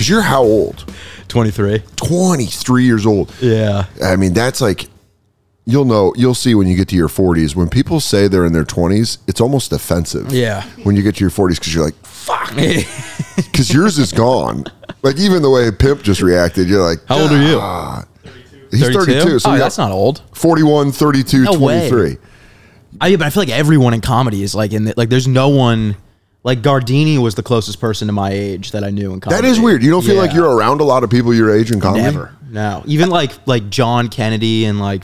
Because you're how old? 23. 23 years old. Yeah. I mean, that's like, you'll see when you get to your 40s. When people say they're in their 20s, it's almost offensive. Yeah. When you get to your 40s, because you're like, fuck. Because yours is gone. Like, even the way Pimp just reacted, you're like, how old are you? 32. He's 32. So that's not old. 41, 32, no 23. Way. But I feel like everyone in comedy is like there's no one. Like Gardini was the closest person to my age that I knew in comedy. That is weird. You don't feel like you're around a lot of people your age in comedy? Never. No. Even like John Kennedy and like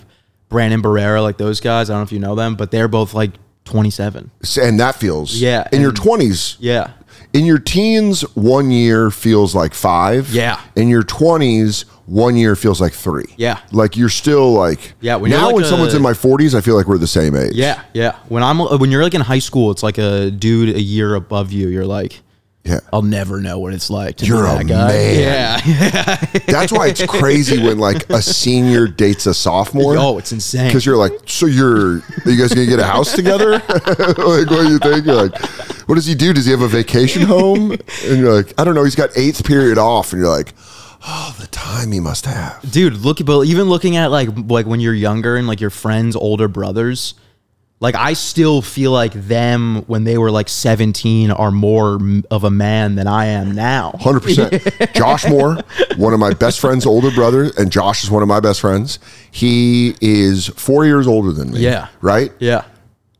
Brandon Barrera, like those guys. I don't know if you know them, but they're both like 27. And that feels in your 20s. Yeah. In your teens, 1 year feels like 5. Yeah. In your 20s, 1 year feels like 3. Yeah. Like you're still like, yeah. When someone's in my 40s, I feel like we're the same age. Yeah. Yeah. When you're like in high school, it's like a dude a year above you. You're like, yeah, I'll never know what it's like to be that guy. Man. Yeah. That's why it's crazy when like a senior dates a sophomore. Oh, it's insane. Because you're like, so are you guys gonna get a house together? Like, what do you think? You're like, what does he do? Does he have a vacation home? And you're like, I don't know. He's got 8th period off. And you're like, oh, the time he must have. Dude, even looking at like when you're younger and like your friends' older brothers, like I still feel like them when they were like 17 are more of a man than I am now. 100%. Josh Moore, one of my best friend's older brother, and Josh is one of my best friends. He is 4 years older than me. Yeah. Right? Yeah.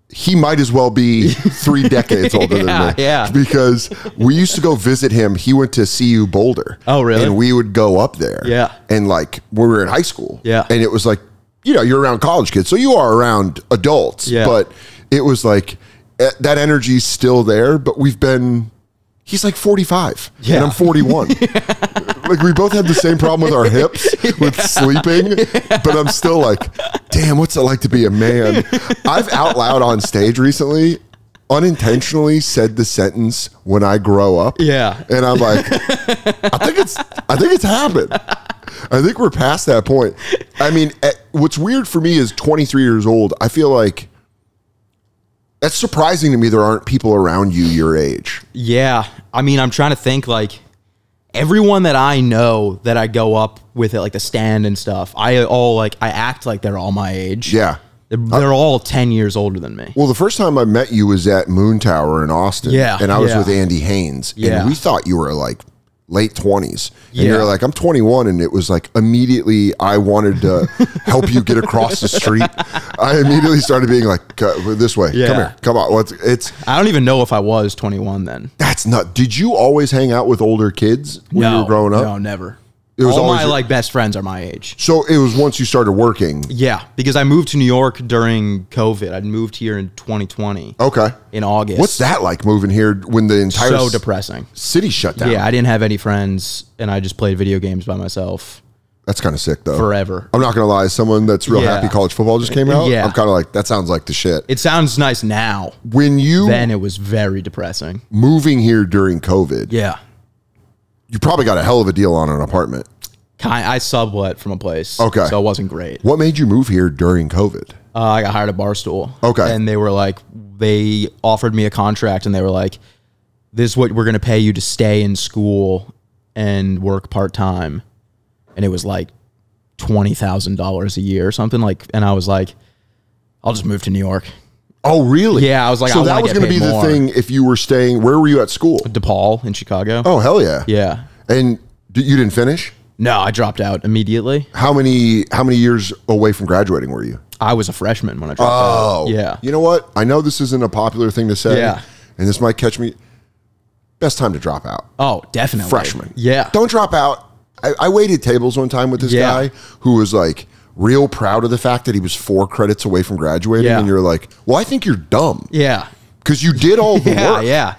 He might as well be 3 decades older than me. Yeah. Because we used to go visit him. He went to CU Boulder. Oh, really? And we would go up there. Yeah. And like, when we were in high school. Yeah. And it was like, you know, you're around college kids, so you are around adults. Yeah. But it was like, that energy's still there, but he's like 45. Yeah. And I'm 41. Like, we both had the same problem with our hips, with sleeping, but I'm still like, damn, what's it like to be a man? I've out loud on stage recently unintentionally said the sentence, when I grow up. Yeah. And I'm like, I think it's happened. I think we're past that point. I mean, what's weird for me is 23 years old. I feel like that's surprising to me. There aren't people around you your age. Yeah. I mean, I'm trying to think like everyone that I know that I go up with at like the stand and stuff, I act like they're all my age. Yeah. They're all 10 years older than me. Well, the first time I met you was at Moon Tower in Austin. Yeah. And I was with Andy Haynes. Yeah. And we thought you were like late 20s. And Yeah. you're like, I'm 21. And it was like, immediately I wanted to help you get across the street. I immediately started being like, this way. Yeah. Come here. Come on. I don't even know if I was 21 then. That's not. Did you always hang out with older kids when you were growing up? No, never. It was all always my like best friends are my age. So it was once you started working. Yeah, because I moved to New York during COVID. I moved here in 2020. Okay. In August. What's that like moving here when the entire so depressing city shut down? Yeah, I didn't have any friends and I just played video games by myself. That's kind of sick though. Forever. I'm not going to lie. As someone that's real happy college football just came out, I'm kind of like, that sounds like the shit. It sounds nice now. Then it was very depressing. Moving here during COVID. Yeah. You probably got a hell of a deal on an apartment. I sublet from a place. Okay. So it wasn't great. What made you move here during COVID? I got hired at Barstool. Okay. And they were like, they offered me a contract and they were like, this is what we're going to pay you to stay in school and work part-time. And it was like $20,000 a year or something like, and I was like, I'll just move to New York. Oh, really? Yeah. I was like, so that was going to be the thing if you were staying, where were you at school? DePaul in Chicago. Oh, hell yeah. Yeah. And you didn't finish? No, I dropped out immediately. How many years away from graduating were you? I was a freshman when I dropped out. Yeah. You know what? I know this isn't a popular thing to say. Yeah. And this might catch me. Best time to drop out. Oh, definitely. Freshman. Yeah. Don't drop out. I waited tables one time with this guy who was like real proud of the fact that he was 4 credits away from graduating. And you're like, well, I think you're dumb. Yeah. Because you did all the work. Yeah.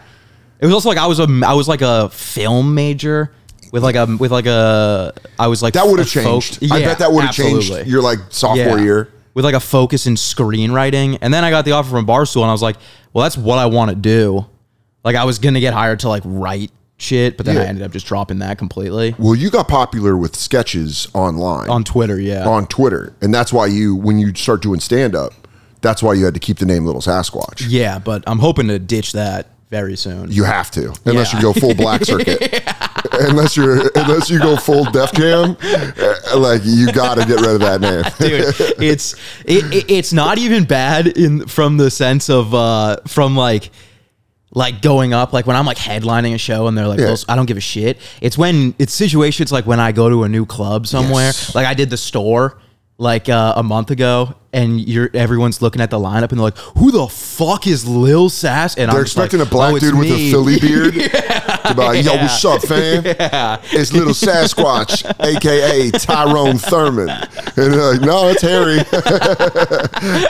It was also like I was like a film major. With like a, I was like that would have changed. I bet that would have changed your like sophomore year. With like a focus in screenwriting, and then I got the offer from Barstool, and I was like, well, that's what I want to do. Like I was gonna get hired to like write shit, but then I ended up just dropping that completely. Well, you got popular with sketches online on Twitter, on Twitter, and that's why when you start doing stand up, that's why you had to keep the name Lil Sasquatch. Yeah, but I'm hoping to ditch that very soon. You have to, unless you go full black circuit. unless you go full Def Jam, like you got to get rid of that name, dude. It's not even bad from the sense of from like going up, like when I'm like headlining a show and they're like, I don't give a shit. It's situations like when I go to a new club somewhere, like I did the Store like a month ago, and everyone's looking at the lineup and they're like, who the fuck is Lil Sass? And they're expecting a black dude with a Philly beard to be like, yo, what's up, fam? It's Lil Sasquatch, aka Tyrone Thurman. And they're like, no, it's Harry.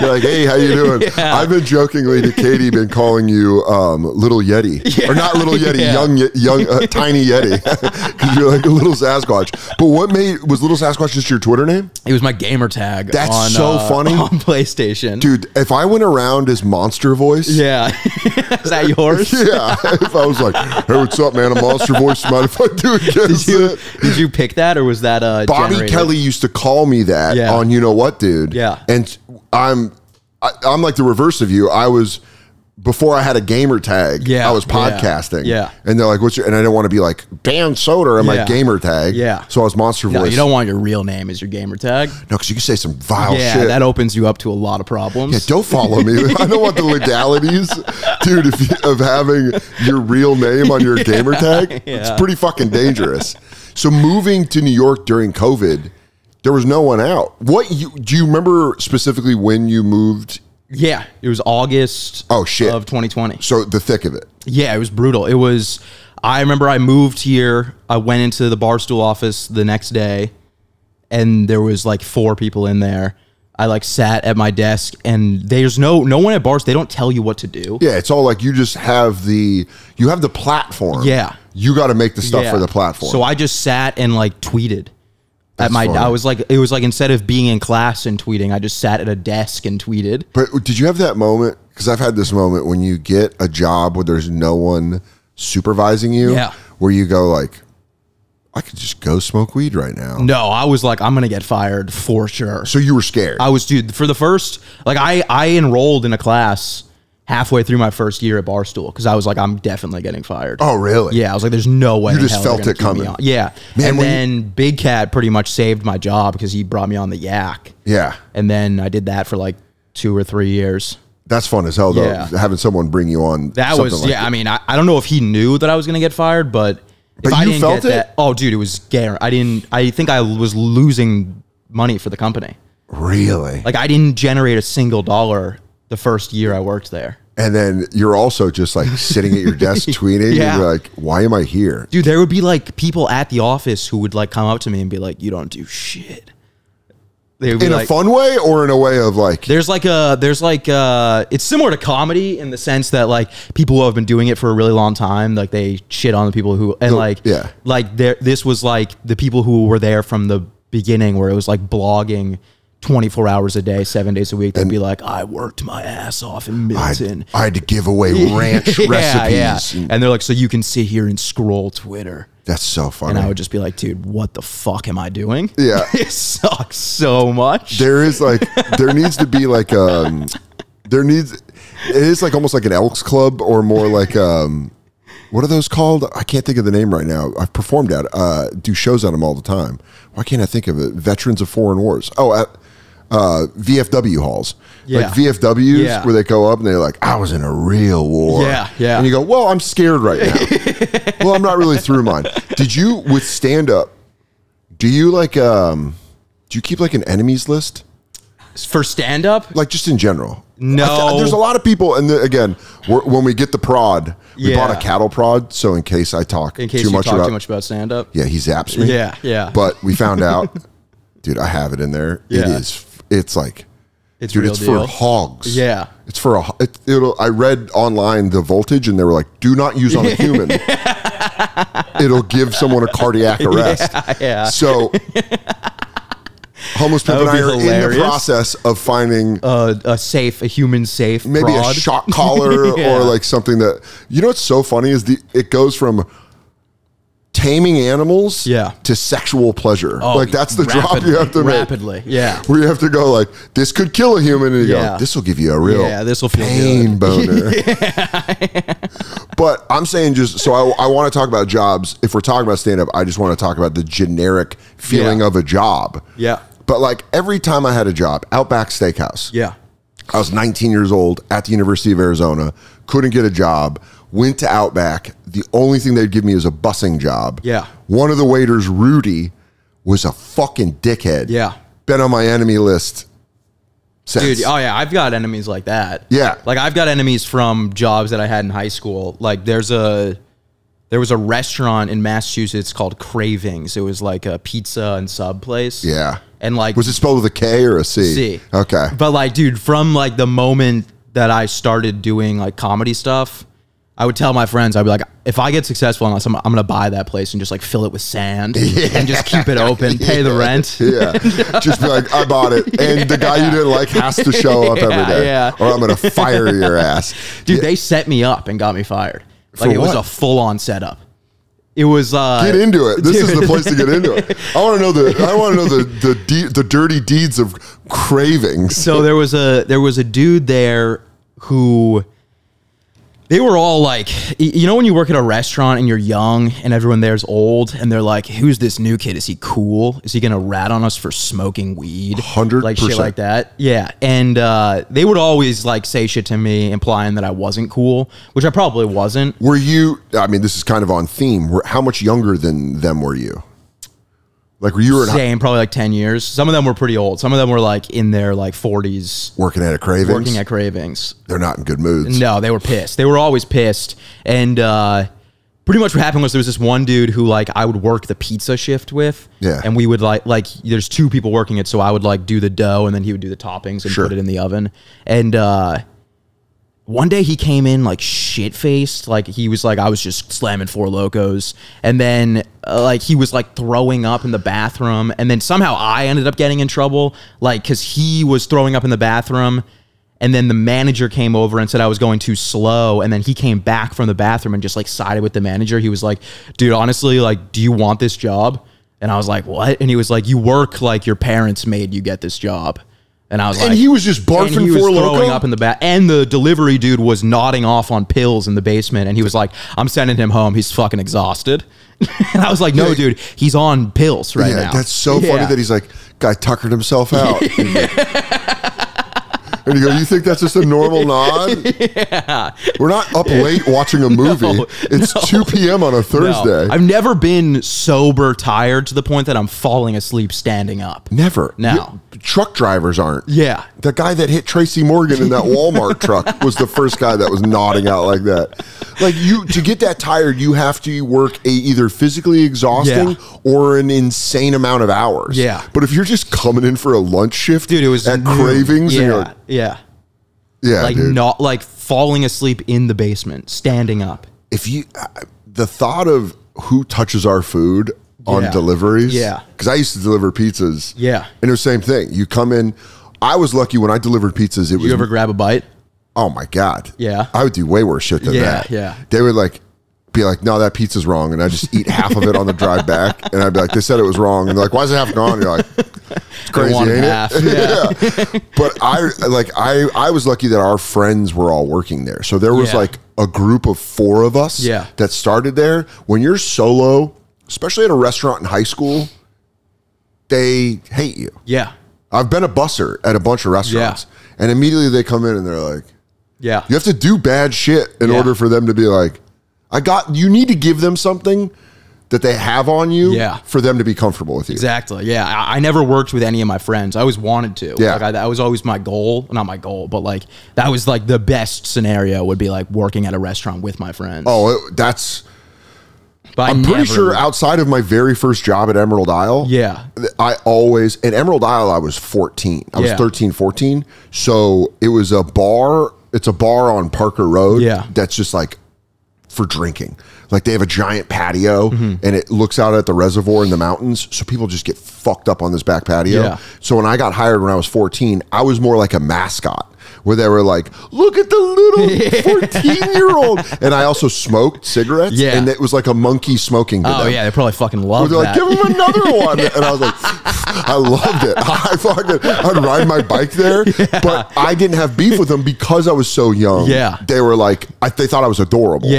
You're like, hey, how you doing? I've been jokingly to Katie been calling you Little Yeti, or not Little Yeti, young tiny Yeti, because you're like a Little Sasquatch. But was Little Sasquatch just your Twitter name? It was my gamer tag. That's so funny. On PlayStation. Dude, if I went around as Monster Voice. Yeah. Is that yours? Yeah. If I was like, hey, what's up, man? A Monster Voice. Mind if I do it? Did you pick that, or was that Bobby generated? Kelly used to call me that on You Know What, Dude? Yeah. And I'm like the reverse of you. Before I had a gamer tag, I was podcasting. Yeah. And they're like, and I didn't want to be like Dan Soder on my gamer tag. Yeah. So I was Monster Voice. No, you don't want your real name as your gamer tag. No, because you can say some vile shit. Yeah, that opens you up to a lot of problems. Yeah, don't follow me. I don't want the legalities, dude, of having your real name on your gamer tag. It's pretty fucking dangerous. So moving to New York during COVID, there was no one out. Do you remember specifically when you moved? Yeah, it was August of 2020. So the thick of it. Yeah, it was brutal. I remember I moved here. I went into the Barstool office the next day, and there was like 4 people in there. I like sat at my desk, and there's no one at Barstool. They don't tell you what to do. Yeah, it's all like you just have the platform. Yeah. You got to make the stuff for the platform. So I just sat and like tweeted. I was like, it was like instead of being in class and tweeting, I just sat at a desk and tweeted. But did you have that moment? Because I've had this moment when you get a job where there's no one supervising you, where you go like, I could just go smoke weed right now. No, I was like, I'm gonna get fired for sure. So you were scared? I was, dude. For the first, like, I enrolled in a class halfway through my first year at Barstool because I was like, I'm definitely getting fired. Oh, really? Yeah, I was like, there's no way. You just felt it coming. Yeah. Man, and then Big Cat pretty much saved my job because he brought me on the Yak. Yeah. And then I did that for like 2 or 3 years. That's fun as hell, though, having someone bring you on. That was, like I mean, I don't know if he knew that I was going to get fired, but if I didn't get that, oh, dude, it was scary. I think I was losing money for the company. Really? Like, I didn't generate a single dollar the first year I worked there. And then you're also just like sitting at your desk tweeting. And you're like, why am I here? Dude, there would be like people at the office who would like come up to me and be like, you don't do shit. They would be in a fun way or in a way of like, it's similar to comedy in the sense that like people who have been doing it for a really long time, like they shit on the people who, and this was like the people who were there from the beginning where it was like blogging 24 hours a day, 7 days a week. They'd be like, I worked my ass off in Milton. I had to give away ranch recipes. Yeah. And they're like, so you can sit here and scroll Twitter. That's so funny. And I would just be like, dude, what the fuck am I doing? Yeah. It sucks so much. There is like, there needs to be like, it is like almost like an Elks Club or more like, what are those called? I can't think of the name right now. I've performed at, do shows on them all the time. Why can't I think of it? Veterans of Foreign Wars. Oh, at VFW halls. Like VFWs where they go up and they're like, I was in a real war. Yeah. And you go, well, I'm scared right now. Well, I'm not really through mine. Did you, with stand-up, do you like, do you keep like an enemies list? For stand-up? Like just in general. No. There's a lot of people, and again, when we get the prod, we bought a cattle prod, so in case I talk too much about stand-up. Yeah, he zaps me. Yeah. But we found out, dude, I have it in there. Yeah. It's like, it's dude, real it's deal. for hogs. Yeah. It's for I read online the voltage, and they were like, do not use on a human. It'll give someone a cardiac arrest. Yeah. So homeless people and I are in the process of finding a human safe maybe prod. a shock collar or like something that, you know what's so funny is it goes from taming animals to sexual pleasure. Like that's the drop you have to make. Rapidly, yeah. Where you have to go like, this could kill a human, and you go, this will give you a real this will feel pain good. boner. But I'm saying just, so I want to talk about jobs. If we're talking about stand-up, I just want to talk about the generic feeling of a job. Yeah. But like every time I had a job, Outback Steakhouse. Yeah. I was 19 years old at the University of Arizona, couldn't get a job, went to Outback. The only thing they'd give me was a bussing job. Yeah. One of the waiters, Rudy, was a fucking dickhead. Yeah. Been on my enemy list since. Dude, oh yeah, I've got enemies like that. Yeah. Like I've got enemies from jobs that I had in high school. Like there was a restaurant in Massachusetts called Cravings. It was like a pizza and sub place. Yeah. And like, was it spelled with a K or a C? C. Okay. But like, dude, from like the moment that I started doing like comedy stuff, I would tell my friends, I'd be like, if I get successful in this, I'm going to buy that place and just like fill it with sand and just keep it open, pay the rent. Yeah. Just be like, I bought it. And the guy you didn't like has to show up every day. Yeah. Or I'm going to fire your ass. Dude, they set me up and got me fired. Like For it was what? a full on setup. It was get into it. This is the place to get into it. I want to know the dirty deeds of Cravings. So there was a dude there who, they were all like, you know when you work at a restaurant and you're young and everyone there's old and they're like, who's this new kid? Is he cool? Is he gonna rat on us for smoking weed? 100%. Like shit like that. Yeah. And they would always like say shit to me implying that I wasn't cool, which I probably wasn't. Were you, I mean, this is kind of on theme. How much younger than them were you? Like were you Same, probably like 10 years. Some of them were pretty old. Some of them were like in their like 40s. working at a Cravings? Working at Cravings. They're not in good moods. No, they were pissed. They were always pissed. And pretty much what happened was there was this one dude who like I would work the pizza shift with. Yeah. And we would like there's two people working it. So I would like do the dough and then he would do the toppings and put it in the oven. And one day he came in like shit faced. Like he was like, I was just slamming Four Locos. And then like he was like throwing up in the bathroom. And then somehow I ended up getting in trouble. Like, cause he was throwing up in the bathroom. And then the manager came over and said I was going too slow. And then he came back from the bathroom and just like sided with the manager. He was like, dude, honestly, like, do you want this job? And I was like, what? And he was like, you work like your parents made you get this job. And I was like, and he was just barfing and he was Four throwing Loko? up in the back. And the delivery dude was nodding off on pills in the basement. And he was like, I'm sending him home. He's fucking exhausted. And I was like, no, dude, he's on pills right now. That's so funny that he's like, guy tuckered himself out. And you go, you think that's just a normal nod? Yeah. We're not up late watching a movie. It's 2 p.m. on a Thursday. No. I've never been sober tired to the point that I'm falling asleep standing up. Never. No. Truck drivers aren't. Yeah. The guy that hit Tracy Morgan in that Walmart truck was the first guy that was nodding out like that. Like to get that tired, you have to work either physically exhausting or an insane amount of hours. Yeah. But if you're just coming in for a lunch shift, dude, it was at Cravings, yeah, and you're like, yeah, like dude. not like falling asleep in the basement, standing up. If you, the thought of who touches our food on deliveries, because I used to deliver pizzas, and it was the same thing. You come in. I was lucky when I delivered pizzas. You ever grab a bite? Oh my God. Yeah. I would do way worse shit than that. Yeah. They would like be like, no, that pizza's wrong. And I just eat half of it on the drive back. And I'd be like, they said it was wrong. And they're like, why is it half gone? And you're like, it's crazy, ain't it? Yeah. But I was lucky that our friends were all working there. So there was like a group of 4 of us that started there. When you're solo, especially at a restaurant in high school, they hate you. Yeah. I've been a busser at a bunch of restaurants. And immediately they come in and they're like, you have to do bad shit in order for them to be like, you need to give them something that they have on you for them to be comfortable with you. Exactly. Yeah. I never worked with any of my friends. I always wanted to. Yeah. Like that was always my goal. Not my goal, but like that was like the best scenario would be like working at a restaurant with my friends. Oh, I'm pretty sure outside of my very first job at Emerald Isle, in Emerald Isle, I was 14. I was 13, 14. So it was a bar. It's a bar on Parker Road. That's just like for drinking. Like they have a giant patio and it looks out at the reservoir in the mountains. So people just get fucked up on this back patio. So when I got hired when I was 14, I was more like a mascot where they were like, look at the little 14-year-old. And I also smoked cigarettes and it was like a monkey smoking to them. Yeah, they probably fucking loved that. Like, give him another one. And I was like, I loved it. I'd ride my bike there, but I didn't have beef with them because I was so young. They were like, they thought I was adorable.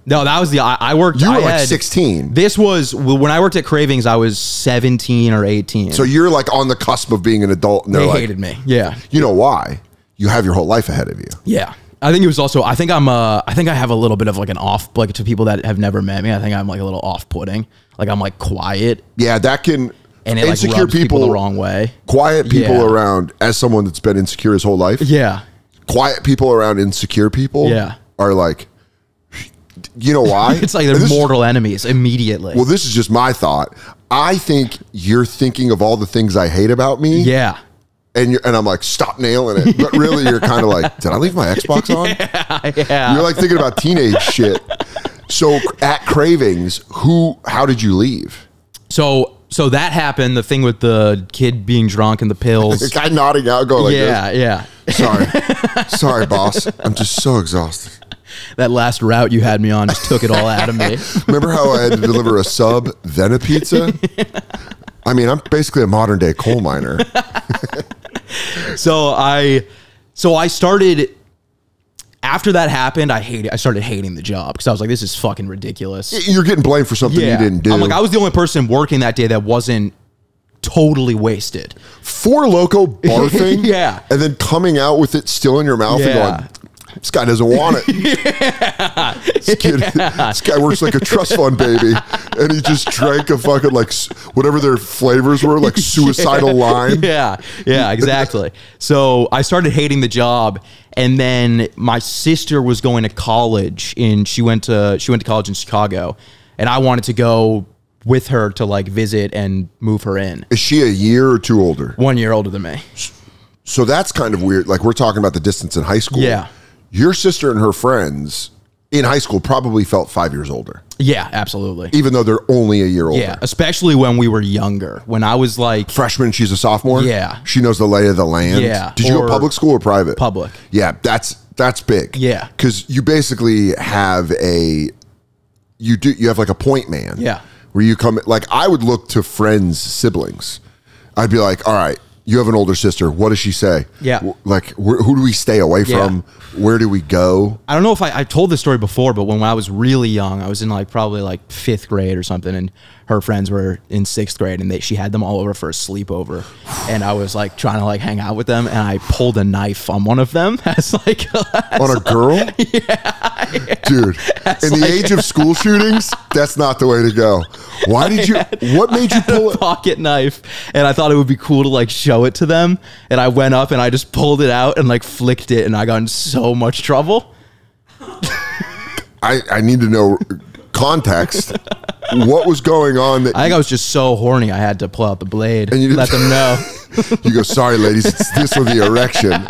No, that was I worked. You were like 16. This was when I worked at Cravings. I was 17 or 18. So you're like on the cusp of being an adult. And they like, hated me. Yeah. You know why? You have your whole life ahead of you. Yeah. I think it was also, I think I have a little bit of like an off, like to people that have never met me, I think I'm like a little off-putting. Like I'm like quiet. Yeah, that can, and it insecure like rubs people the wrong way. Quiet people around, as someone that's been insecure his whole life. Yeah. Quiet people around insecure people are like, you know why? It's like they're mortal enemies immediately. Well, this is just my thought. I think you're thinking of all the things I hate about me. Yeah. And I'm like, stop nailing it. But really, you're kind of like, did I leave my Xbox on? Yeah. You're like thinking about teenage shit. So at Cravings, how did you leave? So that happened, the thing with the kid being drunk and the pills. The guy nodding out, going like this. Yeah. Sorry, boss. I'm just so exhausted. That last route you had me on just took it all out of me. Remember how I had to deliver a sub, then a pizza? I mean, I'm basically a modern day coal miner. So I started, after that happened, I started hating the job because I was like, this is fucking ridiculous. You're getting blamed for something you didn't do. I'm like, I was the only person working that day that wasn't totally wasted. Four Loko barfing, yeah, and then coming out with it still in your mouth and going, this guy doesn't want it. This guy works like a trust fund baby, and he just drank a fucking like whatever their flavors were, like suicidal lime. Yeah, exactly. So I started hating the job, and then my sister was going to college, and she went to college in Chicago, and I wanted to go with her to like visit and move her in. Is she a year or two older? 1 year older than me. So that's kind of weird. Like we're talking about the distance in high school. Yeah. Your sister and her friends in high school probably felt 5 years older. Yeah, absolutely. Even though they're only a year older. Yeah, especially when we were younger. When I was like... Freshman, she's a sophomore? Yeah. She knows the lay of the land? Yeah. Did you go public school or private? Public. Yeah, that's big. Yeah. Because you basically have you have like a point man. Yeah. Where you come... Like, I would look to friends' siblings. I'd be like, all right, you have an older sister. What does she say? Yeah. Like, who do we stay away from? Where do we go? I don't know if I told this story before, but when I was really young, I was in like probably like 5th grade or something, and her friends were in 6th grade, and she had them all over for a sleepover, and I was like trying to like hang out with them, and I pulled a knife on one of them as like on a girl. Yeah, dude. In the age of school shootings, that's not the way to go. Why did you? What made you pull a pocket knife? And I thought it would be cool to like show it to them, and I went up and I just pulled it out and like flicked it, and I got in so much trouble. I need to know context. What was going on? I think I was just so horny I had to pull out the blade and let them know. You go, sorry, ladies, it's this or the erection.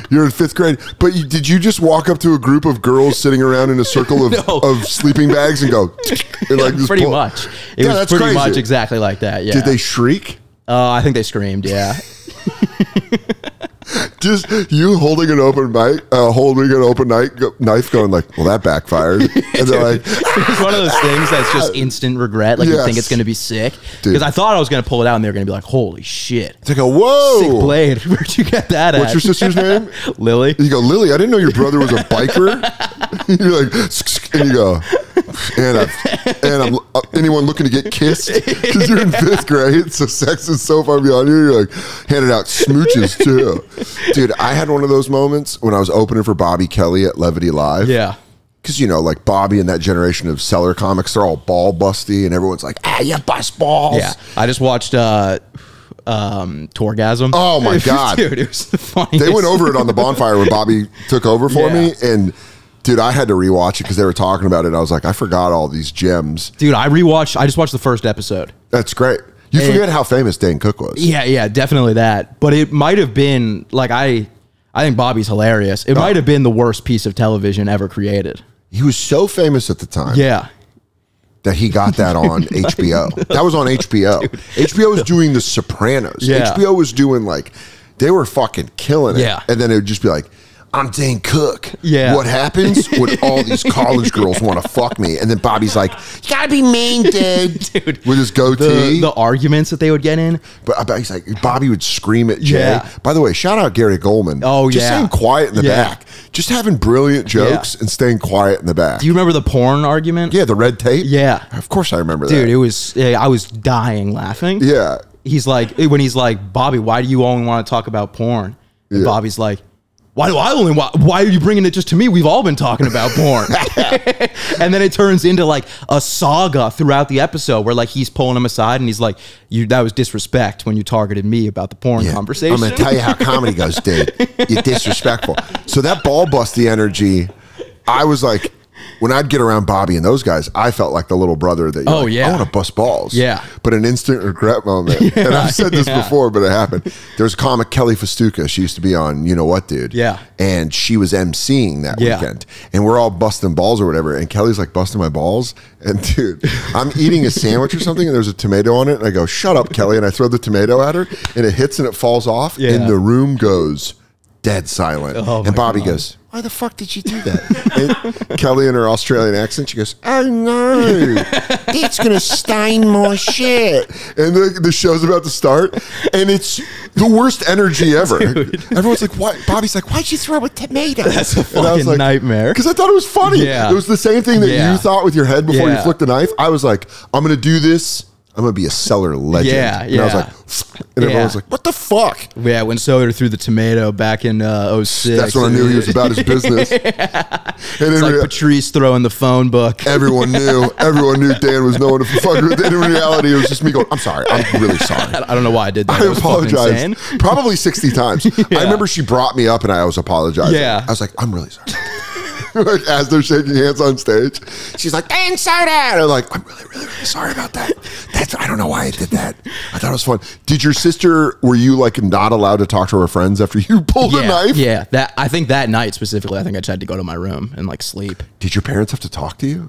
You're in 5th grade, but did you just walk up to a group of girls sitting around in a circle of sleeping bags and go, and like just pretty much. It was pretty much exactly like that. Yeah. Did they shriek? I think they screamed. Yeah. Just you holding an open knife, knife, going like, well, that backfired. And they're like, it's one of those things that's just instant regret. Like you think it's going to be sick, because I thought I was going to pull it out, and they're going to be like, holy shit. They go, whoa, sick blade. Where'd you get that at? What's your sister's name? Lily. You go, Lily, I didn't know your brother was a biker. You're like, and you go, and I'm anyone looking to get kissed, because you're in 5th grade, so sex is so far beyond you. You're like handing out smooches too. Dude, I had one of those moments when I was opening for Bobby Kelly at Levity Live. Yeah. Because, you know, like Bobby and that generation of seller comics, they're all ball busty, and everyone's like, you bust balls. Yeah. I just watched Tourgasm. Oh, my God. Dude, it was the funniest. They went over it on the bonfire when Bobby took over for me, and... Dude, I had to rewatch it because they were talking about it, and I was like, I forgot all these gems. Dude, I just watched the first episode. That's great. You forget how famous Dane Cook was. Yeah, definitely that. But it might have been, like, I think Bobby's hilarious. It might have been the worst piece of television ever created. He was so famous at the time. Yeah. That he got that on HBO. That was on HBO. Dude. HBO was doing The Sopranos. Yeah. HBO was doing, like, they were fucking killing it. Yeah. And then it would just be like, I'm Dane Cook. Yeah. What happens when all these college girls want to fuck me? And then Bobby's like, you gotta be mean, dude. With his goatee. The arguments that they would get in. But I bet he's like, Bobby would scream at Jay. Yeah. By the way, shout out Gary Goldman. Oh, just staying quiet in the back. Just having brilliant jokes and staying quiet in the back. Do you remember the porn argument? Yeah, the red tape? Yeah. Of course I remember that. Dude, it was, I was dying laughing. Yeah. He's like, when he's like, Bobby, why do you only want to talk about porn? And Bobby's like, why are you bringing it just to me? We've all been talking about porn. And then it turns into like a saga throughout the episode where like he's pulling him aside and he's like, that was disrespect when you targeted me about the porn conversation. I'm going to tell you how comedy goes, dude. You're disrespectful. So that ball busty energy, I was like, when I'd get around Bobby and those guys, I felt like the little brother that I want to bust balls. Yeah. But an instant regret moment. And I've said this before, but it happened. There's a comic, Kelly Festuca. She used to be on You Know What, Dude? Yeah. And she was emceeing that weekend. And we're all busting balls or whatever. And Kelly's like busting my balls. And dude, I'm eating a sandwich or something and there's a tomato on it. And I go, shut up, Kelly. And I throw the tomato at her and it hits and it falls off. Yeah. And the room goes dead silent. And Bobby goes, why the fuck did you do that? And Kelly in her Australian accent, she goes, oh no, it's going to stain my shit. And the show's about to start, and it's the worst energy ever. Dude. Everyone's like, why? Bobby's like, why'd you throw a tomato? That's a fucking nightmare. Because I thought it was funny. Yeah. It was the same thing that you thought with your head before you flicked the knife. I was like, I'm going to do this. I'm going to be a seller legend. Yeah, yeah. And I was like, and everyone was like, what the fuck? Yeah, when Soder threw the tomato back in 06. That's when I knew he was about his business. And it's like Patrice throwing the phone book. Everyone knew Dan was no one to fuck with. And in reality, it was just me going, I'm sorry. I'm really sorry. I don't know why I did that. I apologize. Probably 60 times. I remember she brought me up and I was apologizing. Yeah. I was like, I'm really sorry. Like, as they're shaking hands on stage, she's like, Dan Soder. And I'm like, I'm really, really, really sorry about that. I don't know why I did that. I thought it was fun. Did your sister, were you like not allowed to talk to her friends after you pulled a knife? Yeah. I think that night specifically, I think I just had to go to my room and like sleep. Did your parents have to talk to you?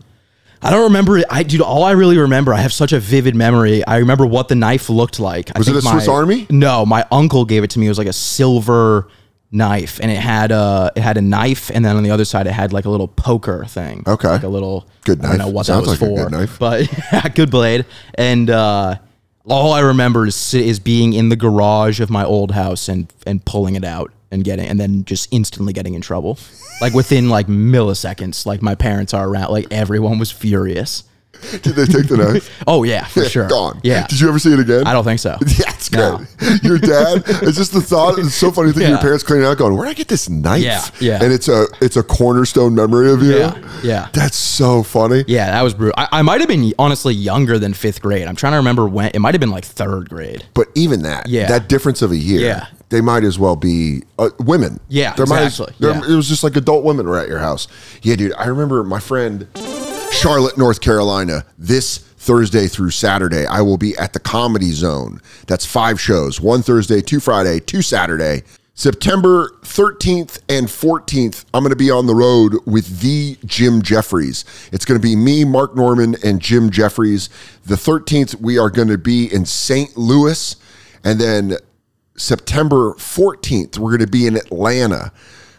I don't remember it. Dude, all I really remember, I have such a vivid memory. I remember what the knife looked like. Was it a Swiss Army? No, my uncle gave it to me. It was like a silver knife, and it had a knife, and then on the other side it had like a little poker thing. Okay, like a little good knife. I don't know what Sounds that was like for, a good knife. But good blade. And all I remember is being in the garage of my old house and pulling it out and then just instantly getting in trouble, like within like milliseconds. Like my parents are around, like everyone was furious. Did they take the knife? Oh yeah, for sure. Gone. Yeah. Did you ever see it again? I don't think so. Yeah, it's good. No. Your dad. It's just the thought. It's so funny thinking your parents cleaning out, going, "Where'd I get this knife?" Yeah. And it's a cornerstone memory of you. Yeah. That's so funny. Yeah, that was brutal. I might have been honestly younger than 5th grade. I'm trying to remember when. It might have been like 3rd grade. But even that, that difference of a year. Yeah. They might as well be women. Yeah, exactly. It was just like adult women were at your house. Yeah, dude. I remember my friend, Charlotte, North Carolina, this Thursday through Saturday, I will be at the Comedy Zone. That's 5 shows, 1 Thursday, 2 Friday, 2 Saturday. September 13th and 14th, I'm going to be on the road with the Jim Jeffries. It's going to be me, Mark Norman, and Jim Jeffries. The 13th, we are going to be in St. Louis. And then September 14th, we're going to be in Atlanta.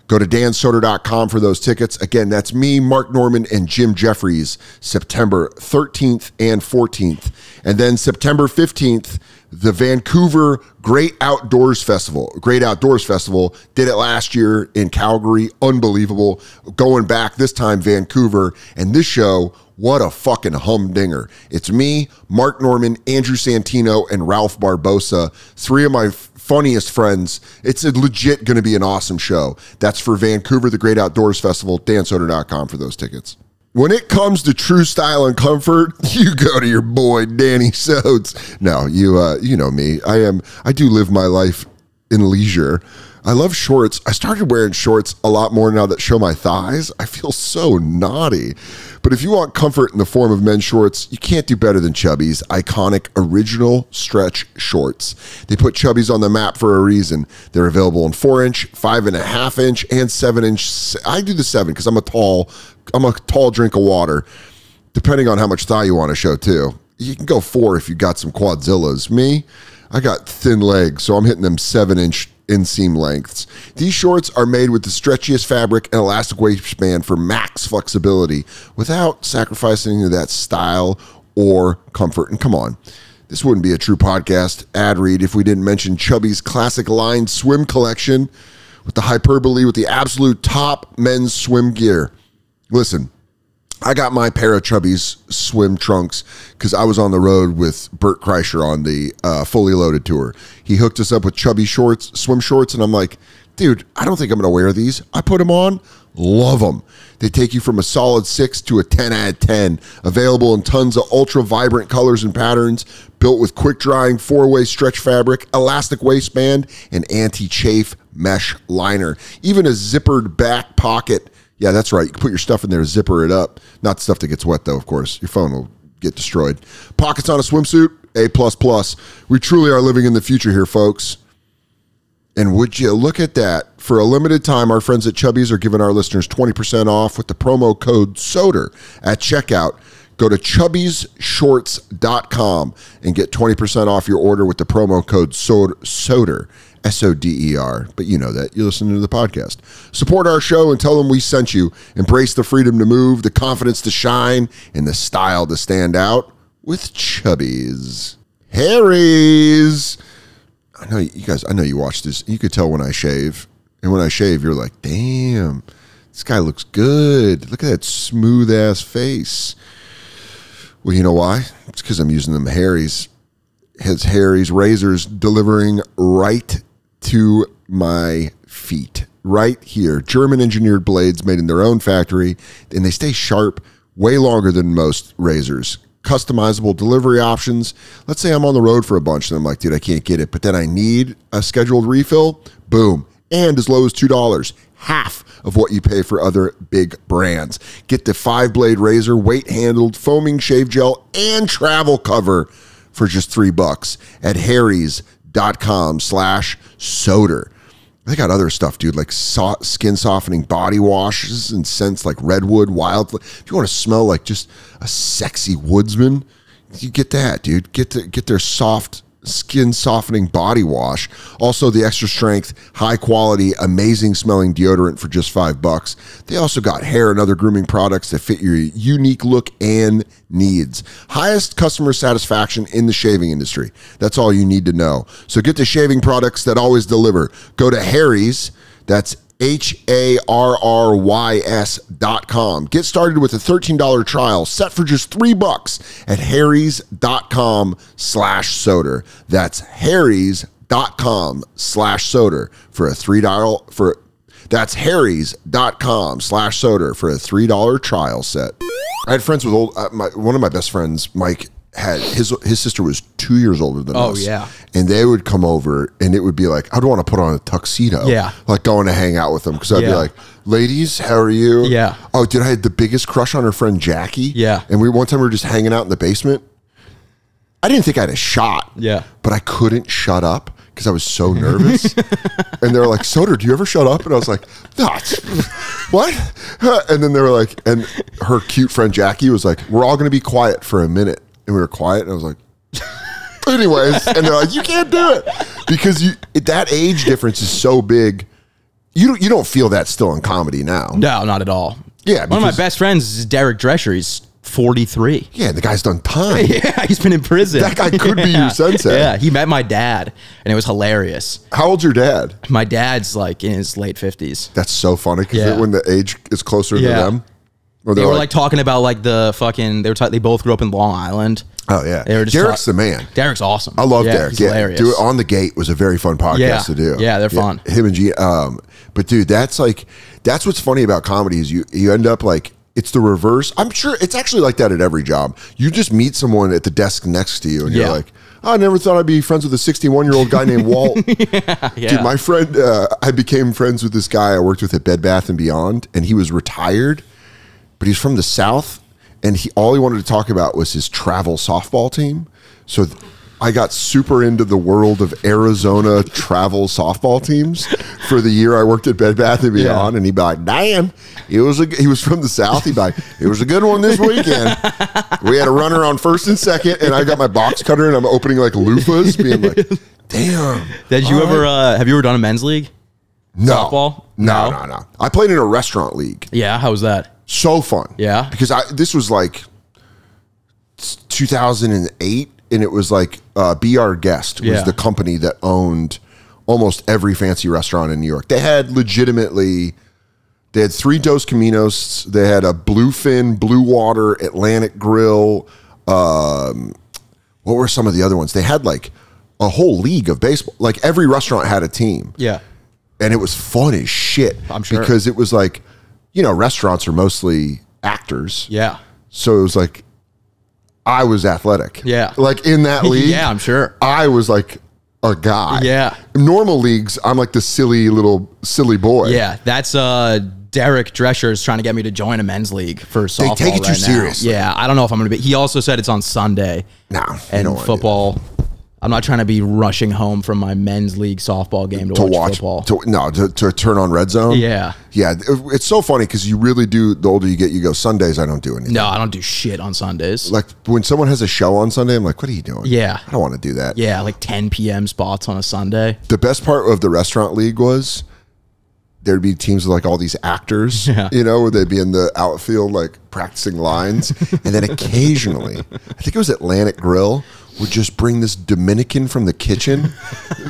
Go to dansoder.com for those tickets. Again, that's me, Mark Norman, and Jim Jeffries, September 13th and 14th. And then September 15th, the Vancouver Great Outdoors Festival. Great Outdoors Festival. Did it last year in Calgary. Unbelievable. Going back, this time Vancouver. And this show, what a fucking humdinger. It's me, Mark Norman, Andrew Santino, and Ralph Barbosa. 3 of my funniest friends. It's legit going to be an awesome show. That's for Vancouver, the Great Outdoors Festival. dansoder.com for those tickets. When it comes to true style and comfort, you go to your boy, Danny Sodes. No, you know me. I do live my life in leisure. I love shorts. I started wearing shorts a lot more now that show my thighs. I feel so naughty. But if you want comfort in the form of men's shorts, you can't do better than Chubby's iconic original stretch shorts. They put Chubby's on the map for a reason. They're available in 4-inch, 5.5-inch, and 7-inch. I do the 7 because I'm a tall drink of water, depending on how much thigh you want to show too. You can go 4 if you got some quadzillas. Me, I got thin legs, so I'm hitting them 7-inch inseam lengths. These shorts are made with the stretchiest fabric and elastic waistband for max flexibility without sacrificing that style or comfort. And come on, this wouldn't be a true podcast ad read if we didn't mention Chubby's classic line swim collection with the hyperbole, with the absolute top men's swim gear. Listen, I got my pair of Chubby's swim trunks because I was on the road with Bert Kreischer on the Fully Loaded tour. He hooked us up with Chubby shorts, swim shorts, and I'm like, dude, I don't think I'm going to wear these. I put them on, love them. They take you from a solid 6 to a 10 out of 10. Available in tons of ultra vibrant colors and patterns, built with quick drying 4-way stretch fabric, elastic waistband, and anti-chafe mesh liner. Even a zippered back pocket. Yeah, that's right. You can put your stuff in there, zipper it up. Not stuff that gets wet, though, of course. Your phone will get destroyed. Pockets on a swimsuit, A++. We truly are living in the future here, folks. And would you look at that? For a limited time, our friends at Chubby's are giving our listeners 20% off with the promo code SODER at checkout. Go to chubbysshorts.com and get 20% off your order with the promo code SODER. SODER, but you know that. You're listening to the podcast. Support our show and tell them we sent you. Embrace the freedom to move, the confidence to shine, and the style to stand out with Chubby's. Harry's. I know you guys, I know you watch this. You could tell when I shave. And when I shave, you're like, damn, this guy looks good. Look at that smooth ass face. Well, you know why? It's because I'm using them Harry's. Has Harry's razors delivering right to my feet. Right here. German engineered blades made in their own factory, and they stay sharp way longer than most razors. Customizable delivery options. Let's say I'm on the road for a bunch, and I'm like, dude, I can't get it, but then I need a scheduled refill. Boom. And as low as $2. Half of what you pay for other big brands. Get the 5-blade razor, weight-handled, foaming shave gel, and travel cover for just $3 at harrys.com/soder. They got other stuff, dude, like skin softening body washes and scents like redwood, wild. If you want to smell like just a sexy woodsman, you get that, dude. Get their soft skin softening body wash. Also the extra strength, high quality, amazing smelling deodorant for just $5. They also got hair and other grooming products that fit your unique look and needs. Highest customer satisfaction in the shaving industry. That's all you need to know. So get the shaving products that always deliver. Go to Harry's. That's HARRYS.com. Get started with a $13 trial set for just $3 at harrys.com/soder. That's harrys.com/soder for a $3 that's harrys.com/soder for a $3 trial set. I had friends with one of my best friends, Mike, had his sister was 2 years older than us. Oh yeah. And they would come over and it would be like, I'd want to put on a tuxedo. Yeah. Like going to hang out with them. Cause I'd be like, ladies, how are you? Yeah. Oh, dude, I had the biggest crush on her friend Jackie. Yeah. And one time we were just hanging out in the basement. I didn't think I had a shot. Yeah. But I couldn't shut up because I was so nervous. And they were like, Soder, do you ever shut up? And I was like, no, what? And then they were like, and her cute friend Jackie was like, we're all going to be quiet for a minute. And we were quiet, and I was like, anyways. And they're like, you can't do it. Because that age difference is so big. You don't feel that still in comedy now. No, not at all. Yeah. One of my best friends is Derek Drescher. He's 43. Yeah, the guy's done time. Yeah, he's been in prison. That guy could be your sensei. Yeah, he met my dad, and it was hilarious. How old's your dad? My dad's like in his late 50s. That's so funny, because when the age is closer to them. Or they were like talking about like the fucking, they both grew up in Long Island. Oh yeah. They were just Derek's the man. Derek's awesome. I love Derek. He's hilarious. Do it on the Gate was a very fun podcast to do. Yeah, they're fun. Him and G. But dude, that's what's funny about comedy is you end up like, it's the reverse. I'm sure it's actually like that at every job. You just meet someone at the desk next to you and you're like, oh, I never thought I'd be friends with a 61-year-old guy named Walt. Dude, my friend, I became friends with this guy I worked with at Bed Bath & Beyond, and he was retired. But he's from the South, and all he wanted to talk about was his travel softball team. So I got super into the world of Arizona travel softball teams for the year I worked at Bed Bath & Beyond, and he'd be like, damn, he was from the South. He'd be like, it was a good one this weekend. We had a runner on first and second, and I got my box cutter, and I'm opening like loofahs, being like, damn. Did you ever, have you ever done a men's league? No. Softball? No. I played in a restaurant league. Yeah, how was that? So fun. Yeah? Because this was like 2008. And it was like Be Our Guest was the company that owned almost every fancy restaurant in New York. They had 3 Dos Caminos. They had a Bluefin, Blue Water, Atlantic Grill. What were some of the other ones? They had like a whole league of baseball. Like every restaurant had a team. Yeah. And it was fun as shit. I'm sure. Because it was like, restaurants are mostly actors. Yeah. So it was like, I was athletic. Yeah. Like in that league. Yeah, I'm sure. I was like a guy. Yeah. In normal leagues, I'm like the silly boy. Yeah. That's Derek Drescher is trying to get me to join a men's league for softball. They take it too seriously. Yeah. I don't know if I'm going to be. He also said it's on Sunday. No. And football. I'm not trying to be rushing home from my men's league softball game to watch football. To turn on Red Zone. Yeah. Yeah. It's so funny because you really do, the older you get, you go, Sundays, I don't do anything. No, I don't do shit on Sundays. Like when someone has a show on Sunday, I'm like, what are you doing? Yeah. I don't want to do that. Yeah, like 10 p.m. spots on a Sunday. The best part of the restaurant league was there'd be teams with like all these actors, where they'd be in the outfield like practicing lines. And then occasionally, I think it was Atlantic Grill, would just bring this Dominican from the kitchen,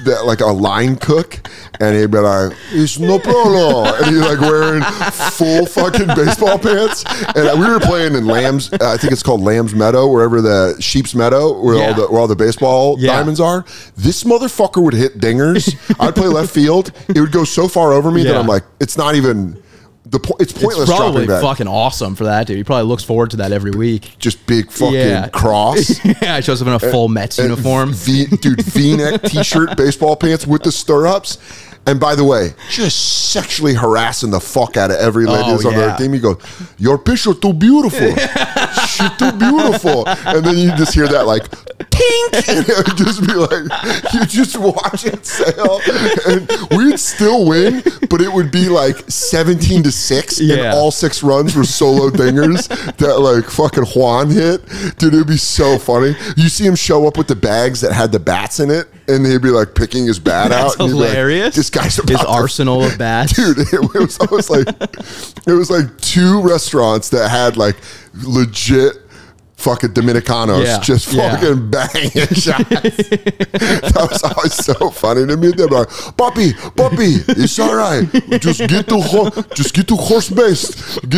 that like a line cook, and he'd be like, "It's no problem," and he's like wearing full fucking baseball pants. And we were playing in Lamb's, I think it's called Lamb's Meadow, wherever the Sheep's Meadow, where all the baseball diamonds are. This motherfucker would hit dingers. I'd play left field. It would go so far over me that I'm like, it's not even. It's pointless. It's probably dropping back. Fucking awesome for that dude. He probably looks forward to that every week. Just big fucking cross. Yeah, he shows up in a full Mets uniform. V-neck t-shirt, baseball pants with the stirrups. And by the way, just sexually harassing the fuck out of every lady that's on their team. You go, your pitch is too beautiful. She's too beautiful. And then you just hear that like, pink. And it would just be like, you just watch it sail. And we'd still win, but it would be like 17-6. Yeah. And all 6 runs were solo dingers that like fucking Juan hit. Dude, it'd be so funny. You see him show up with the bags that had the bats in it. And he'd be like picking his bat out. That's hilarious. Like, this guy's about his arsenal of bats. Dude, it was like 2 restaurants that had like legit fucking Dominicanos just fucking banging shots. That was always so funny to me. They're like, Papi, it's all right. Just get to horse base. And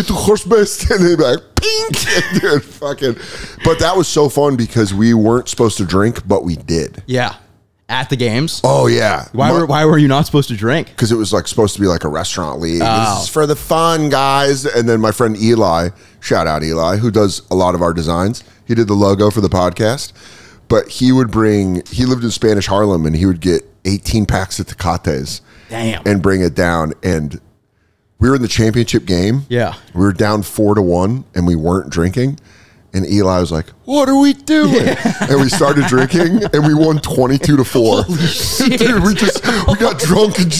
they'd be like, pink. Dude, fucking. But that was so fun because we weren't supposed to drink, but we did. Yeah. At the games? Oh, yeah. Why were you not supposed to drink? Because it was like supposed to be like a restaurant league. Oh. This is for the fun, guys. And then my friend Eli, shout out Eli, who does a lot of our designs. He did the logo for the podcast. But he lived in Spanish Harlem, and he would get 18 packs of Tecates. Damn. And bring it down. And we were in the championship game. Yeah. We were down 4-1, and we weren't drinking. And Eli was like, what are we doing? Yeah. And we started drinking, and we won 22-4. Dude, we got drunk and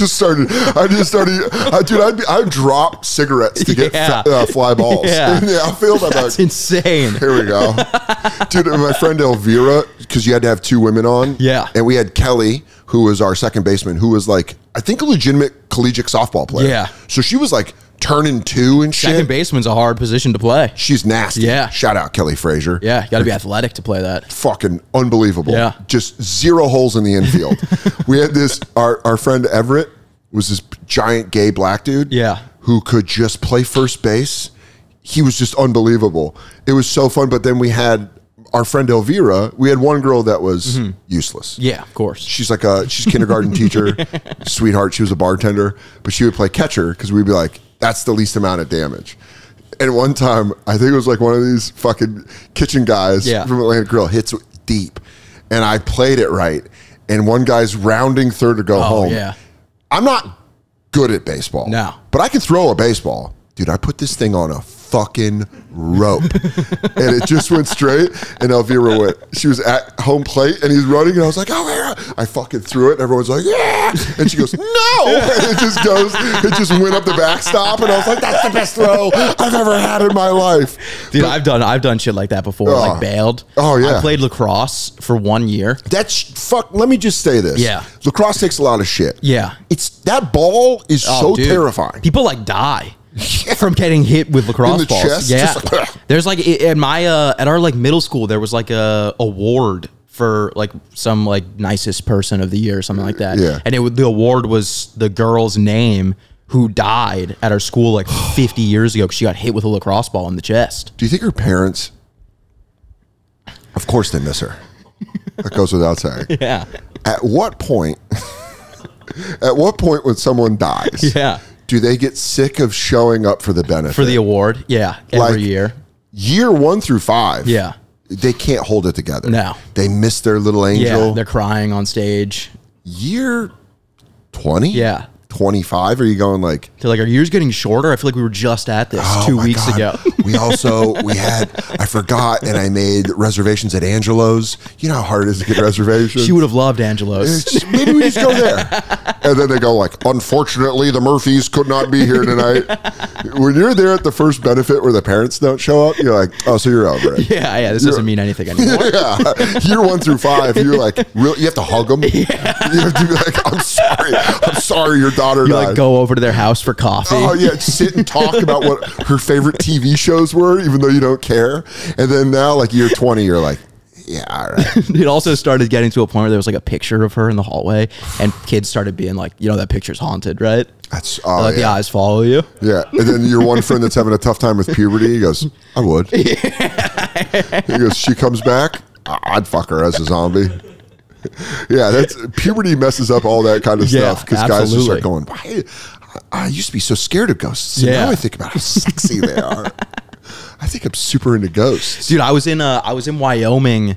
I dropped cigarettes to get fly balls. Yeah. In the outfield. That's insane. Here we go. Dude, and my friend Elvira, because you had to have 2 women on. Yeah. And we had Kelly, who was our second baseman, who was like, I think a legitimate collegiate softball player. Yeah. So she was like, turning 2 and shit. Second baseman's a hard position to play. She's nasty. Yeah. Shout out Kelly Frazier. Yeah, you got to be athletic to play that. Fucking unbelievable. Yeah. Just 0 holes in the infield. We had this, our friend Everett was this giant gay black dude. Yeah. Who could just play first base. He was just unbelievable. It was so fun. But then we had our friend Elvira. We had one girl that was useless. Yeah, of course. She's like she's a kindergarten teacher, sweetheart. She was a bartender, but she would play catcher because we'd be like, that's the least amount of damage. And one time, I think it was like one of these fucking kitchen guys from Atlantic Grill hits deep. And I played it right. And one guy's rounding third to go home. Yeah. I'm not good at baseball. No. But I can throw a baseball. Dude, I put this thing on a fucking rope. And it just went straight. And Elvira went, she was at home plate and he's running. And I was like, oh, yeah. I fucking threw it. And everyone's like, yeah. And she goes, no. And it just went up the backstop. And I was like, that's the best throw I've ever had in my life. Dude, I've done shit like that before, like bailed. Oh, yeah. I played lacrosse for 1 year. Let me just say this. Yeah. Lacrosse takes a lot of shit. Yeah. That ball is so terrifying. People like die from getting hit with lacrosse balls. Chest, yeah. Like, there's like at our like middle school, there was like a award for like some like nicest person of the year or something like that. Yeah. And the award was the girl's name who died at our school like 50 years ago because she got hit with a lacrosse ball in the chest. Do you think her parents, of course they miss her. That goes without saying. Yeah. At what point when someone dies, do they get sick of showing up for the benefit? For the award? Yeah. Every year. Year 1 through 5. Yeah. They can't hold it together. No. They miss their little angel. Yeah, they're crying on stage. Year 20? Yeah. 25? Are you going like... They're like, are yours getting shorter? I feel like we were just at this 2 weeks ago. I forgot, and I made reservations at Angelo's. You know how hard it is to get reservations? She would have loved Angelo's. Maybe we just go there. And then they go like, unfortunately, the Murphys could not be here tonight. When you're there at the first benefit where the parents don't show up, you're like, oh, so you're over it. Yeah, this doesn't mean anything anymore. Yeah. Year 1 through 5, you're like, you have to hug them. Yeah. You have to be like, I'm sorry, your daughter died. Like go over to their house for coffee. Oh yeah, sit and talk about what her favorite TV shows were, even though you don't care. And then now, like year 20, you're like, yeah, all right. It also started getting to a point where there was like a picture of her in the hallway, and kids started being like, that picture's haunted, right? That's the eyes follow you. Yeah, and then your one friend that's having a tough time with puberty, he goes, I would. He goes, she comes back, I'd fuck her as a zombie. Yeah, that's puberty messes up all that kind of stuff because guys just start going, why? I used to be so scared of ghosts. Yeah. Now I think about how sexy they are. I think I'm super into ghosts. Dude, I was in Wyoming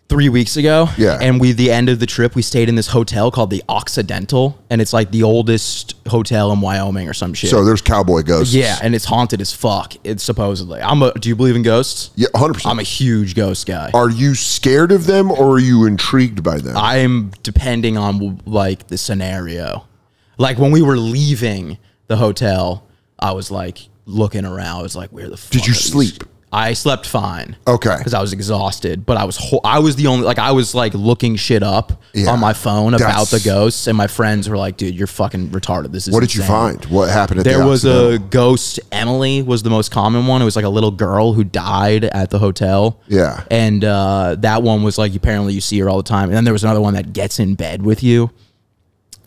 3 weeks ago. Yeah. And the end of the trip, we stayed in this hotel called the Occidental, and it's like the oldest hotel in Wyoming or some shit. So there's cowboy ghosts. Yeah, and it's haunted as fuck. It's supposedly. Do you believe in ghosts? Yeah, 100%. I'm a huge ghost guy. Are you scared of them or are you intrigued by them? I'm depending on like the scenario. Like when we were leaving the hotel, I was like looking around. I was like, where the fuck did you sleep? I slept fine. Okay. Because I was exhausted, but I was the only, like, I was like looking shit up on my phone about the ghosts, and my friends were like, dude, you're fucking retarded. This is What did you find? What happened at the There was Occidental? a ghost. Emily was the most common one. It was like a little girl who died at the hotel. Yeah. And that one was like, apparently you see her all the time. And then there was another one that gets in bed with you.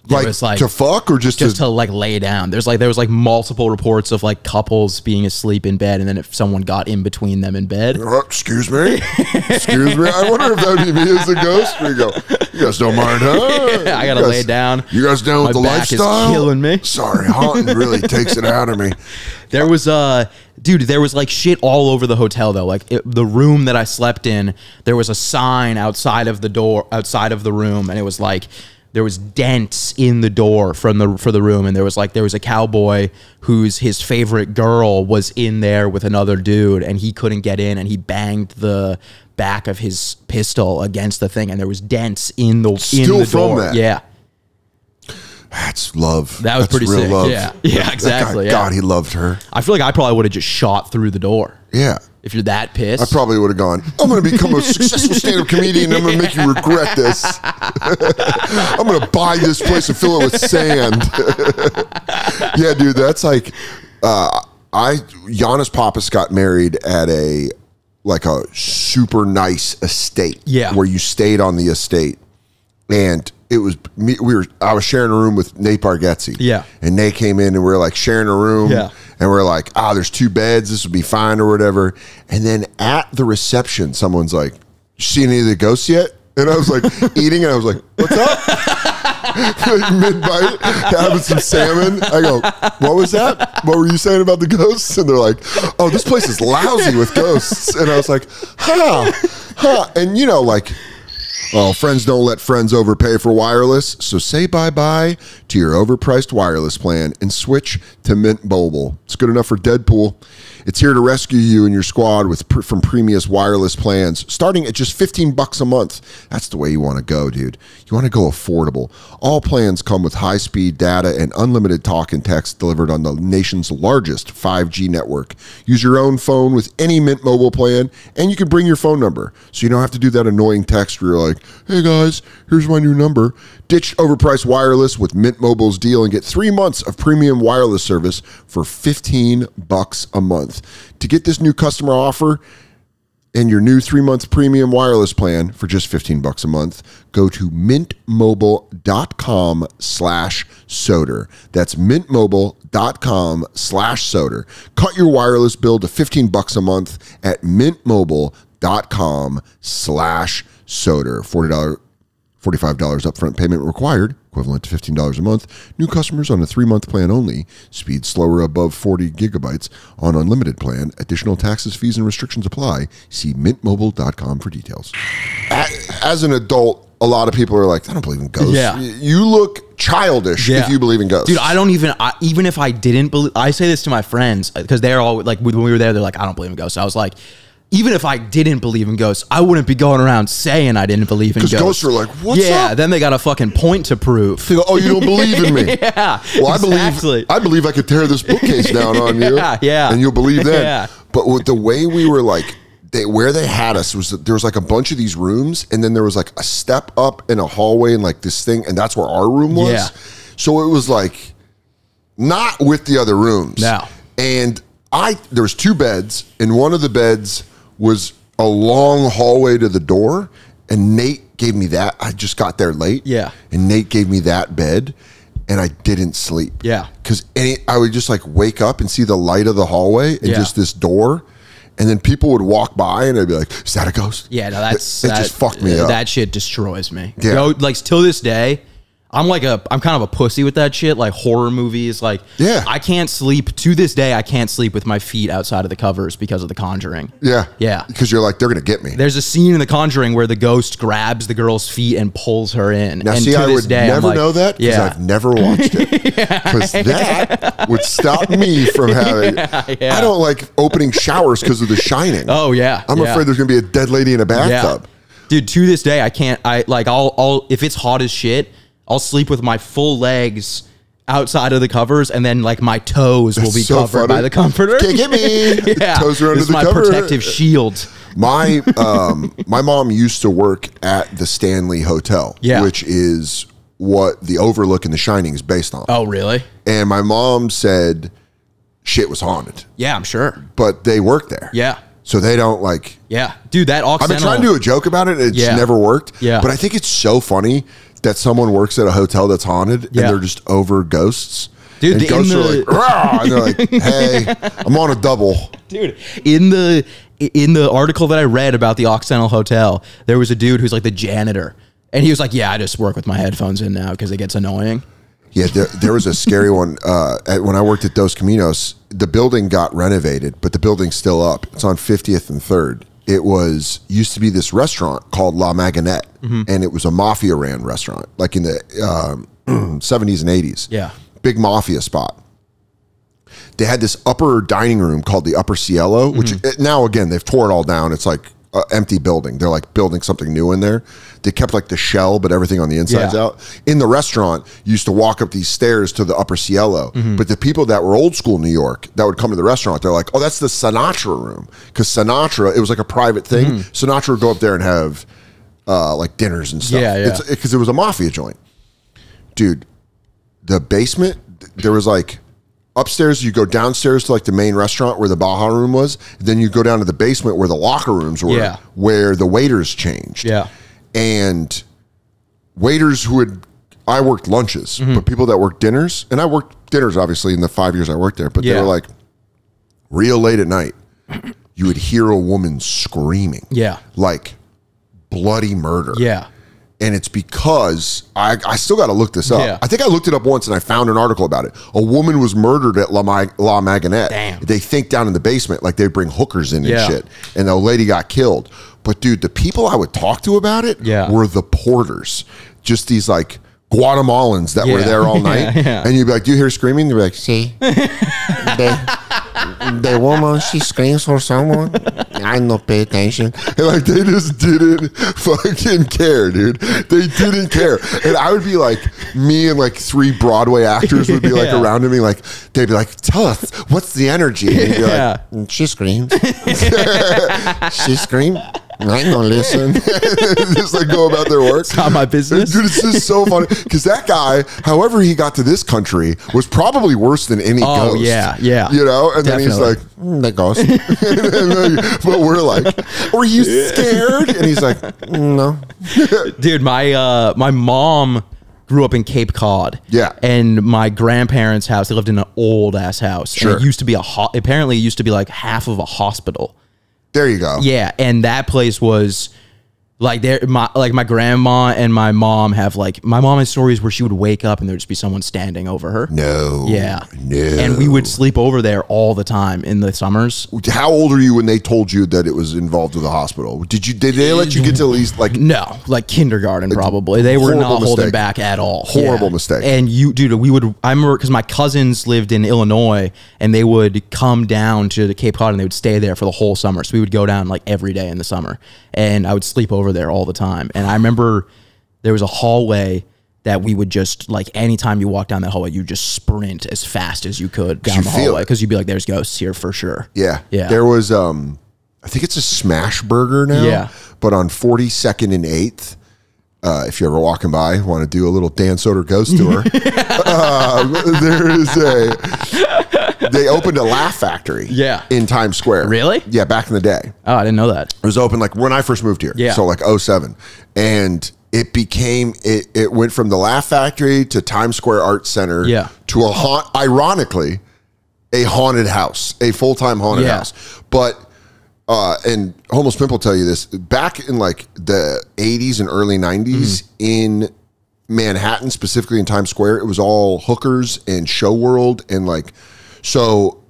Like to fuck or just to like lay down. There was like multiple reports of like couples being asleep in bed, and then if someone got in between them in bed. Excuse me? Excuse me? I wonder if that would be me as a ghost. We go, you guys don't mind, huh? I gotta lay down. You guys down with the lifestyle? My back is killing me. Sorry, haunting really takes it out of me. There was dude, there was like shit all over the hotel though. Like the room that I slept in, there was a sign outside of the room, and it was like, there was dents in the door for the room, and there was a cowboy his favorite girl was in there with another dude, and he couldn't get in, and he banged the back of his pistol against the thing, and there was dents in the door. That. Yeah. That's love. That was pretty real sick. Love. Yeah, exactly. God, he loved her. I feel like I probably would have just shot through the door. Yeah. If you're that pissed. I probably would have gone, I'm going to become a successful stand-up comedian, and I'm going to make you regret this. I'm going to buy this place and fill it with sand. Yeah, dude, that's like, Giannis Pappas got married at a super nice estate. Yeah. Where you stayed on the estate. And it was me. I was sharing a room with Nate Bargatze. Yeah. And Nate came in, and we were like sharing a room. Yeah. And we're like, there's 2 beds. This would be fine or whatever. And then at the reception, someone's like, you see any of the ghosts yet? And I was like eating, and I was like, what's up? Like mid-bite, having some salmon. I go, what was that? What were you saying about the ghosts? And they're like, oh, this place is lousy with ghosts. And I was like, huh. And Oh, friends don't let friends overpay for wireless, so say bye-bye to your overpriced wireless plan and switch to Mint Mobile. It's good enough for Deadpool. It's here to rescue you and your squad from previous wireless plans, starting at just $15 a month. That's the way you want to go, dude. You want to go affordable. All plans come with high-speed data and unlimited talk and text delivered on the nation's largest 5G network. Use your own phone with any Mint Mobile plan, and you can bring your phone number, so you don't have to do that annoying text where you're like, hey guys, here's my new number. Ditch overpriced wireless with Mint Mobile's deal and get 3 months of premium wireless service for $15 a month. To get this new customer offer and your new 3-month premium wireless plan for just $15 a month, go to mintmobile.com/Soder. That's mintmobile.com/Soder. Cut your wireless bill to $15 a month at mintmobile.com/Soder. $45 upfront payment required, equivalent to $15 a month. New customers on a 3-month plan only. Speed slower above 40 gigabytes on unlimited plan. Additional taxes, fees, and restrictions apply. See mintmobile.com for details. As an adult, a lot of people are like, I don't believe in ghosts. Yeah. You look childish if you believe in ghosts. Dude, I don't even, even if I didn't believe, I say this to my friends because they're all like, when we were there, they're like, I don't believe in ghosts. I was like, even if I didn't believe in ghosts, I wouldn't be going around saying I didn't believe in ghosts. Because ghosts are like, what's up? Yeah, then they got a fucking point to prove. They go, oh, you don't believe in me. Yeah, well, exactly. I believe I could tear this bookcase down on you. Yeah. And you'll believe that. Yeah. But with the way we were like, where they had us was that there was like a bunch of these rooms, and then there was like a step up in a hallway and like this thing, and that's where our room was. Yeah. So it was like not with the other rooms. No. And there was 2 beds, and one of the beds was a long hallway to the door, and Nate gave me that. I just got there late. Yeah. And Nate gave me that bed, and I didn't sleep. Yeah. Because I would just like wake up and see the light of the hallway and just this door, and then people would walk by, and I'd be like, is that a ghost? Yeah, no, it just fucked me up. That shit destroys me. Yeah. You know, like till this day, I'm kind of a pussy with that shit, like horror movies. Like, I can't sleep to this day. I can't sleep with my feet outside of the covers because of The Conjuring. Yeah. Yeah. Because you're like, they're going to get me. There's a scene in The Conjuring where the ghost grabs the girl's feet and pulls her in. Now, and see, to I this would day, never know that because I've never watched it. Because that would stop me from having... I don't like opening showers because of The Shining. Oh, yeah. I'm afraid there's going to be a dead lady in a bathtub. Dude, to this day, I can't... I'll if it's hot as shit... I'll sleep with my full legs outside of the covers, and then like my toes will be covered by the comforter. Can't get me. Toes are under the cover. This is my protective shield. My mom used to work at the Stanley Hotel, which is what the Overlook in The Shining is based on. Oh, really? And my mom said shit was haunted. Yeah, I'm sure. But they work there. Yeah. So they don't like... Yeah. Dude, that Occidental... I've been trying to do a joke about it. It's never worked. Yeah. But I think it's so funny that someone works at a hotel that's haunted and they're just over ghosts. Dude, and ghosts are like, rah! And they're like, hey, I'm on a double. Dude, in the article that I read about the Occidental Hotel, there was a dude who's like the janitor. And he was like, yeah, I just work with my headphones in now because it gets annoying. Yeah, there was a scary one. When I worked at Dos Caminos, the building got renovated, but the building's still up. It's on 50th and 3rd. It used to be this restaurant called La Maganette, and it was a mafia ran restaurant, like in the 70s and 80s. Yeah. Big mafia spot. They had this upper dining room called the Upper Cielo, which now, again, they've tore it all down. It's like an empty building. They're like building something new in there. They kept like the shell, but everything on the inside's out. In the restaurant, you used to walk up these stairs to the Upper Cielo. But the people that were old school New York that would come to the restaurant, they're like, oh, that's the Sinatra room. Because Sinatra, it was like a private thing. Sinatra would go up there and have like dinners and stuff. Yeah. Because it was a mafia joint. Dude, the basement, there was like upstairs, you go downstairs to like the main restaurant where the Baja room was. Then you go down to the basement where the locker rooms were, where the waiters changed. Yeah. And waiters I worked lunches, but people that worked dinners, and I worked dinners obviously in the 5 years I worked there, but they were like real late at night, you would hear a woman screaming. Yeah. Like bloody murder. Yeah. And it's because I still got to look this up. Yeah. I think I looked it up once and I found an article about it. A woman was murdered at La Maganette. Damn. They think down in the basement, like they bring hookers in and shit. And the lady got killed. But dude, the people I would talk to about it were the porters. Just these like Guatemalans that were there all night. And you'd be like, do you hear screaming? They'd be like, see, the woman, she screams for someone. I don't pay attention. And like, they just didn't fucking care, dude. They didn't care. And I would be like, me and like 3 Broadway actors would be like around me, like, they'd be like, tell us, what's the energy? And you'd be like, she screams. She screamed. I don't listen. Just like go about their work. It's not my business. Dude, it's just so funny. Because that guy, however he got to this country, was probably worse than any ghost. Yeah. You know? And Definitely. then he's like, the ghost. But we're like, were you scared? And he's like, no. Dude, my mom grew up in Cape Cod. Yeah. And my grandparents' house, they lived in an old ass house. Sure. And it used to be apparently it used to be like half of a hospital. There you go. Yeah, and that place was like my grandma and my mom have like my mom has stories where she would wake up and there'd just be someone standing over her. No. Yeah. No. And we would sleep over there all the time in the summers. How old are you when they told you that it was involved with the hospital? Did they let you get to at least like No, like kindergarten probably. They were not holding back at all. Horrible mistake. And dude, I remember because my cousins lived in Illinois and they would come down to the Cape Cod and they would stay there for the whole summer. So we would go down like every day in the summer and I would sleep over there all the time. And I remember there was a hallway that we would just like anytime you walk down that hallway, you just sprint as fast as you could down the hallway because you'd be like, there's ghosts here for sure. Yeah. Yeah. There was I think it's a Smash Burger now. Yeah. But on 42nd and 8th, if you're ever walking by, want to do a little Dan Soder ghost tour, there is they opened a Laugh Factory in Times Square. Really? Yeah, back in the day. Oh, I didn't know that. It was open like when I first moved here. Yeah. So like 07. And it became, it went from the Laugh Factory to Times Square Arts Center to ironically, a haunted house, a full-time haunted house. But and Homeless Pimp will tell you this, back in like the 80s and early 90s in Manhattan, specifically in Times Square, it was all hookers and show world. And like, so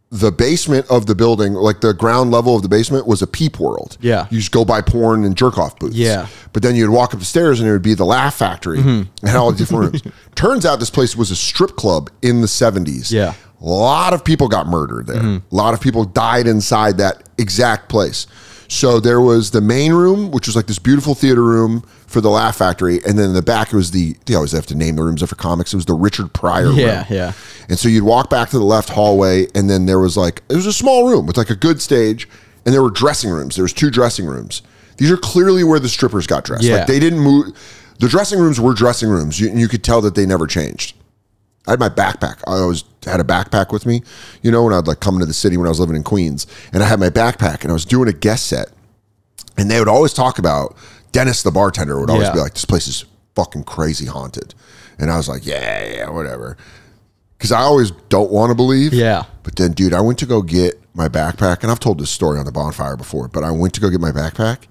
the basement of the building, like the ground level of the basement was a peep world. Yeah. You just go buy porn and jerk off booths. Yeah. But then you'd walk up the stairs and it would be the Laugh Factory and had all the different rooms. Turns out this place was a strip club in the 70s. Yeah. A lot of people got murdered there. A lot of people died inside that exact place. So there was the main room, which was like this beautiful theater room for the Laugh Factory. And then in the back, it was they always have to name the rooms after comics. It was the Richard Pryor room. Yeah. And so you'd walk back to the left hallway and then there was like, it was a small room with like a good stage and there were dressing rooms. There was 2 dressing rooms. These are clearly where the strippers got dressed. Yeah. Like they didn't move. The dressing rooms were dressing rooms. You could tell that they never changed. I had my backpack. I always had a backpack with me, you know, when I'd like come into the city when I was living in Queens. And I had my backpack and I was doing a guest set. And they would always talk about, Dennis, the bartender, would always be like, this place is fucking crazy haunted. And I was like, yeah, whatever. Because I always don't want to believe. Yeah. But then, dude, I went to go get my backpack. And I've told this story on the bonfire before. But I went to go get my backpack.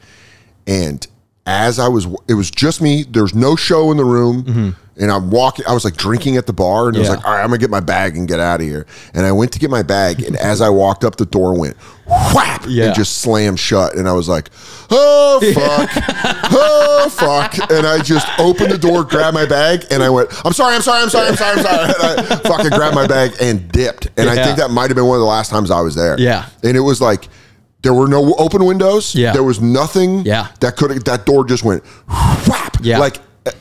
And as it was just me. There was no show in the room. And I'm walking, I was like drinking at the bar and I was like, all right, I'm gonna get my bag and get out of here. And I went to get my bag and as I walked up, the door went whap and just slammed shut. And I was like, oh fuck, oh fuck. And I just opened the door, grabbed my bag and I went, I'm sorry. And I fucking grabbed my bag and dipped. And I think that might've been one of the last times I was there. Yeah. And it was like, there were no open windows. Yeah. There was nothing that door just went whap. Yeah.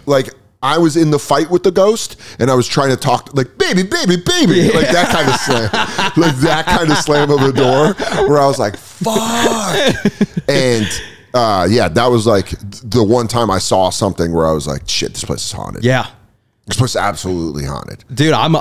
Like I was in the fight with the ghost and I was trying to talk like baby, like that kind of slam, like that kind of slam of the door where I was like, fuck. And that was like the one time I saw something where I was like, shit, this place is haunted. Yeah. This place is absolutely haunted. Dude, I'm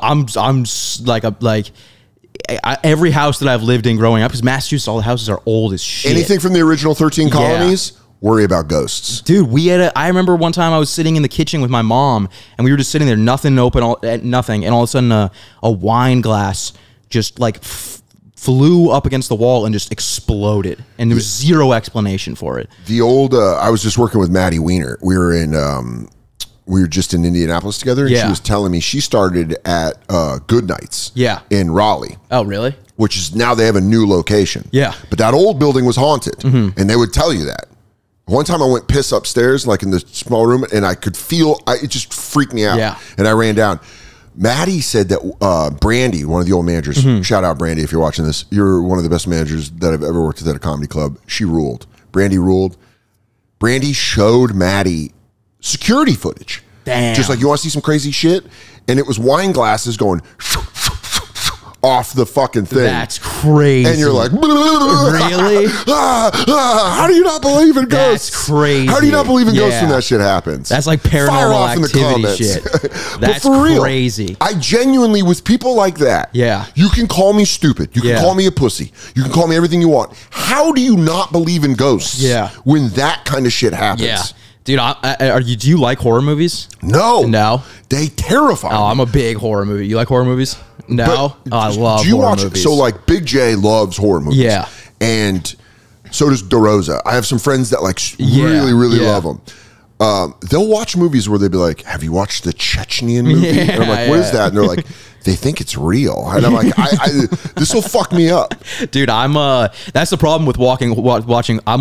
every house that I've lived in growing up, because Massachusetts, all the houses are old as shit. Anything from the original 13 colonies, worry about ghosts. Dude, I remember one time I was sitting in the kitchen with my mom and we were just sitting there, nothing open, nothing. And all of a sudden a wine glass just like flew up against the wall and just exploded. And there was zero explanation for it. The old, I was just working with Maddie Weiner. We were just in Indianapolis together, and she was telling me she started at Good Nights in Raleigh. Oh, really? Which is now they have a new location. Yeah. But that old building was haunted, and they would tell you that. One time I went piss upstairs, like in the small room, and I could feel, it just freaked me out. Yeah. And I ran down. Maddie said that Brandy, one of the old managers, shout out Brandy if you're watching this, you're one of the best managers that I've ever worked with at a comedy club. She ruled. Brandy ruled. Brandy showed Maddie security footage. Damn. Just like, you want to see some crazy shit? And it was wine glasses going off the fucking thing. That's crazy. And you're like, really? How do you not believe in ghosts? That's crazy. How do you not believe in ghosts when that shit happens? That's like paranormal activity shit. That's for real, crazy. I genuinely, with people like that, you can call me stupid. You can call me a pussy. You can call me everything you want. How do you not believe in ghosts when that kind of shit happens? Yeah. Dude, do you like horror movies? No. No? They terrify me. I'm a big horror movie. You like horror movies? No? I love horror movies. So like Big J loves horror movies. Yeah. And so does DeRosa. I have some friends that like really love them. They'll watch movies where they'll be like, have you watched the Chechenian movie? And I'm like, what is that? And they're like, they think it's real. And I'm like, this will fuck me up. Dude, that's the problem with watching. I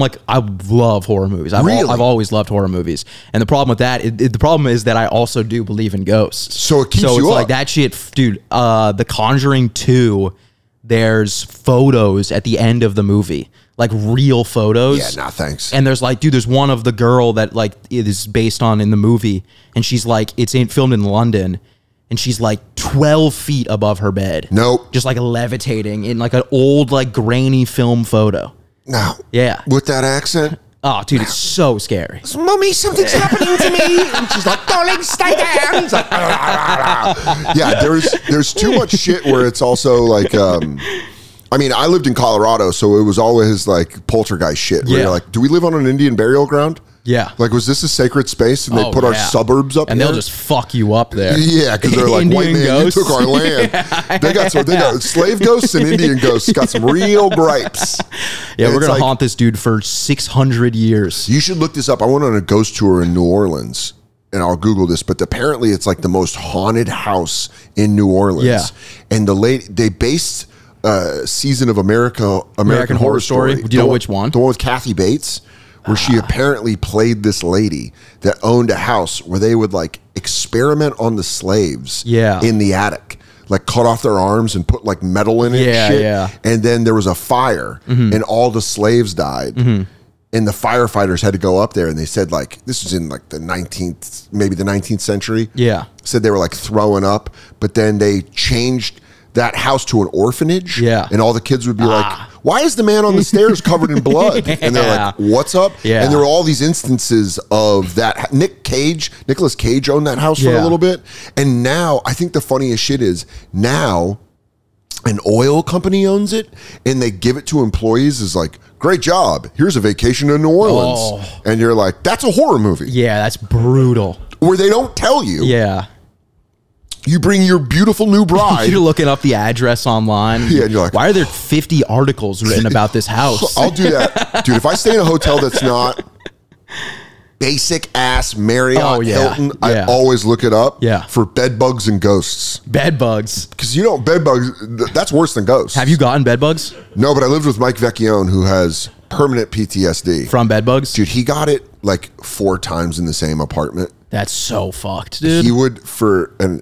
love horror movies. I've always loved horror movies. And the problem with that, the problem is that I also do believe in ghosts. So it keeps you up. Like that shit, dude, The Conjuring 2, there's photos at the end of the movie. Like real photos. Yeah, nah, thanks. And there's like, dude, there's one of the girl that like it is based on in the movie, and she's like, it's filmed in London, and she's like 12 feet above her bed. Nope. Just like levitating in like an old like grainy film photo. No. Yeah. With that accent. Oh, dude, it's so scary. Mommy, something's happening to me. And she's like, darling, stay down. It's like, yeah, there's too much shit where it's also like, I mean, I lived in Colorado, so it was always like poltergeist shit. Where you're like, do we live on an Indian burial ground? Yeah. Like, was this a sacred space? And they put our suburbs up and here? they'll just fuck you up there. Yeah, because they're like, white man, ghosts. You took our land. They got slave ghosts and Indian ghosts got some real gripes. Yeah, and we're going to haunt this dude for 600 years. You should look this up. I went on a ghost tour in New Orleans, and I'll Google this, but apparently it's like the most haunted house in New Orleans. Yeah. And they based season of American Horror Story. Do you know which one? The one with Kathy Bates, where she apparently played this lady that owned a house where they would like experiment on the slaves in the attic, like cut off their arms and put like metal in it and shit. And then there was a fire and all the slaves died. And the firefighters had to go up there, and they said like, this was in like the 19th century. Yeah. Said they were like throwing up, but then they changed that house to an orphanage, and all the kids would be like, why is the man on the stairs covered in blood? And they're like, what's up? And there were all these instances of that. Nicolas Cage owned that house for a little bit. And now, I think the funniest shit is, now an oil company owns it, and they give it to employees as like, great job, here's a vacation in New Orleans. And you're like, that's a horror movie. Yeah, that's brutal. Where they don't tell you. Yeah. You bring your beautiful new bride. You're looking up the address online. Yeah, and you're like, why are there 50 articles written about this house? I'll do that. Dude, if I stay in a hotel that's not basic ass Marriott Hilton, I always look it up for bed bugs and ghosts. Bed bugs. Because you know, bed bugs, that's worse than ghosts. Have you gotten bed bugs? No, but I lived with Mike Vecchione, who has permanent PTSD. From bed bugs? Dude, he got it like 4 times in the same apartment. That's so fucked, dude. He would and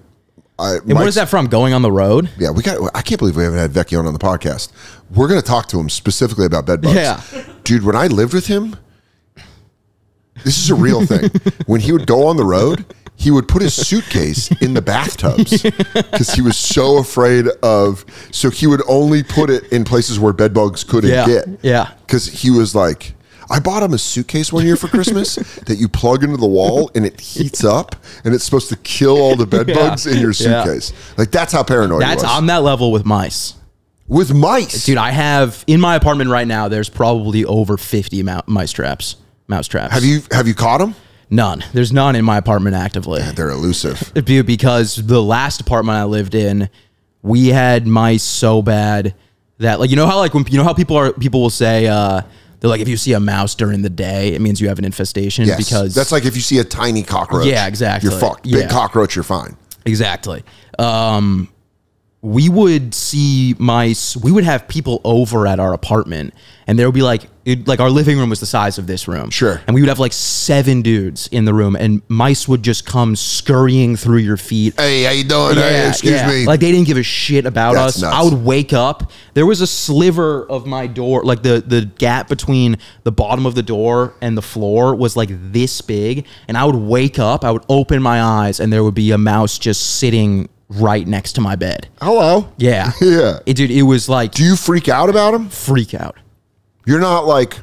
what is that from? Going on the road? Yeah, I can't believe we haven't had Vecchione on the podcast. We're going to talk to him specifically about bed bugs. Yeah. Dude, when I lived with him, this is a real thing. When he would go on the road, he would put his suitcase in the bathtubs because he was so afraid of, so he would only put it in places where bed bugs couldn't get. Yeah. Because he was like, I bought him a suitcase one year for Christmas that you plug into the wall and it heats up, and it's supposed to kill all the bed bugs in your suitcase. Like, that's how paranoid he was. I'm that level with mice. With mice? Dude, I have, in my apartment right now, there's probably over 50 mouse traps. Have you caught them? None. There's none in my apartment actively. Yeah, they're elusive. Because the last apartment I lived in, we had mice so bad that, like, you know how like when you know how people will say they're like, if you see a mouse during the day, it means you have an infestation. Yes. Because that's like if you see a tiny cockroach. Yeah, exactly. You're fucked. Big cockroach, you're fine. Exactly. We would see mice. We would have people over at our apartment, and there would be like, like our living room was the size of this room. Sure. And we would have like 7 dudes in the room, and mice would just come scurrying through your feet. Hey, how you doing? Hey, excuse me. Like they didn't give a shit about us. Nuts. I would wake up. There was a sliver of my door, like the gap between the bottom of the door and the floor was like this big, and I would wake up. I would open my eyes, and there would be a mouse just sitting right next to my bed. Hello. Yeah. Yeah. Dude, it was like... Do you freak out about them? Freak out. You're not like...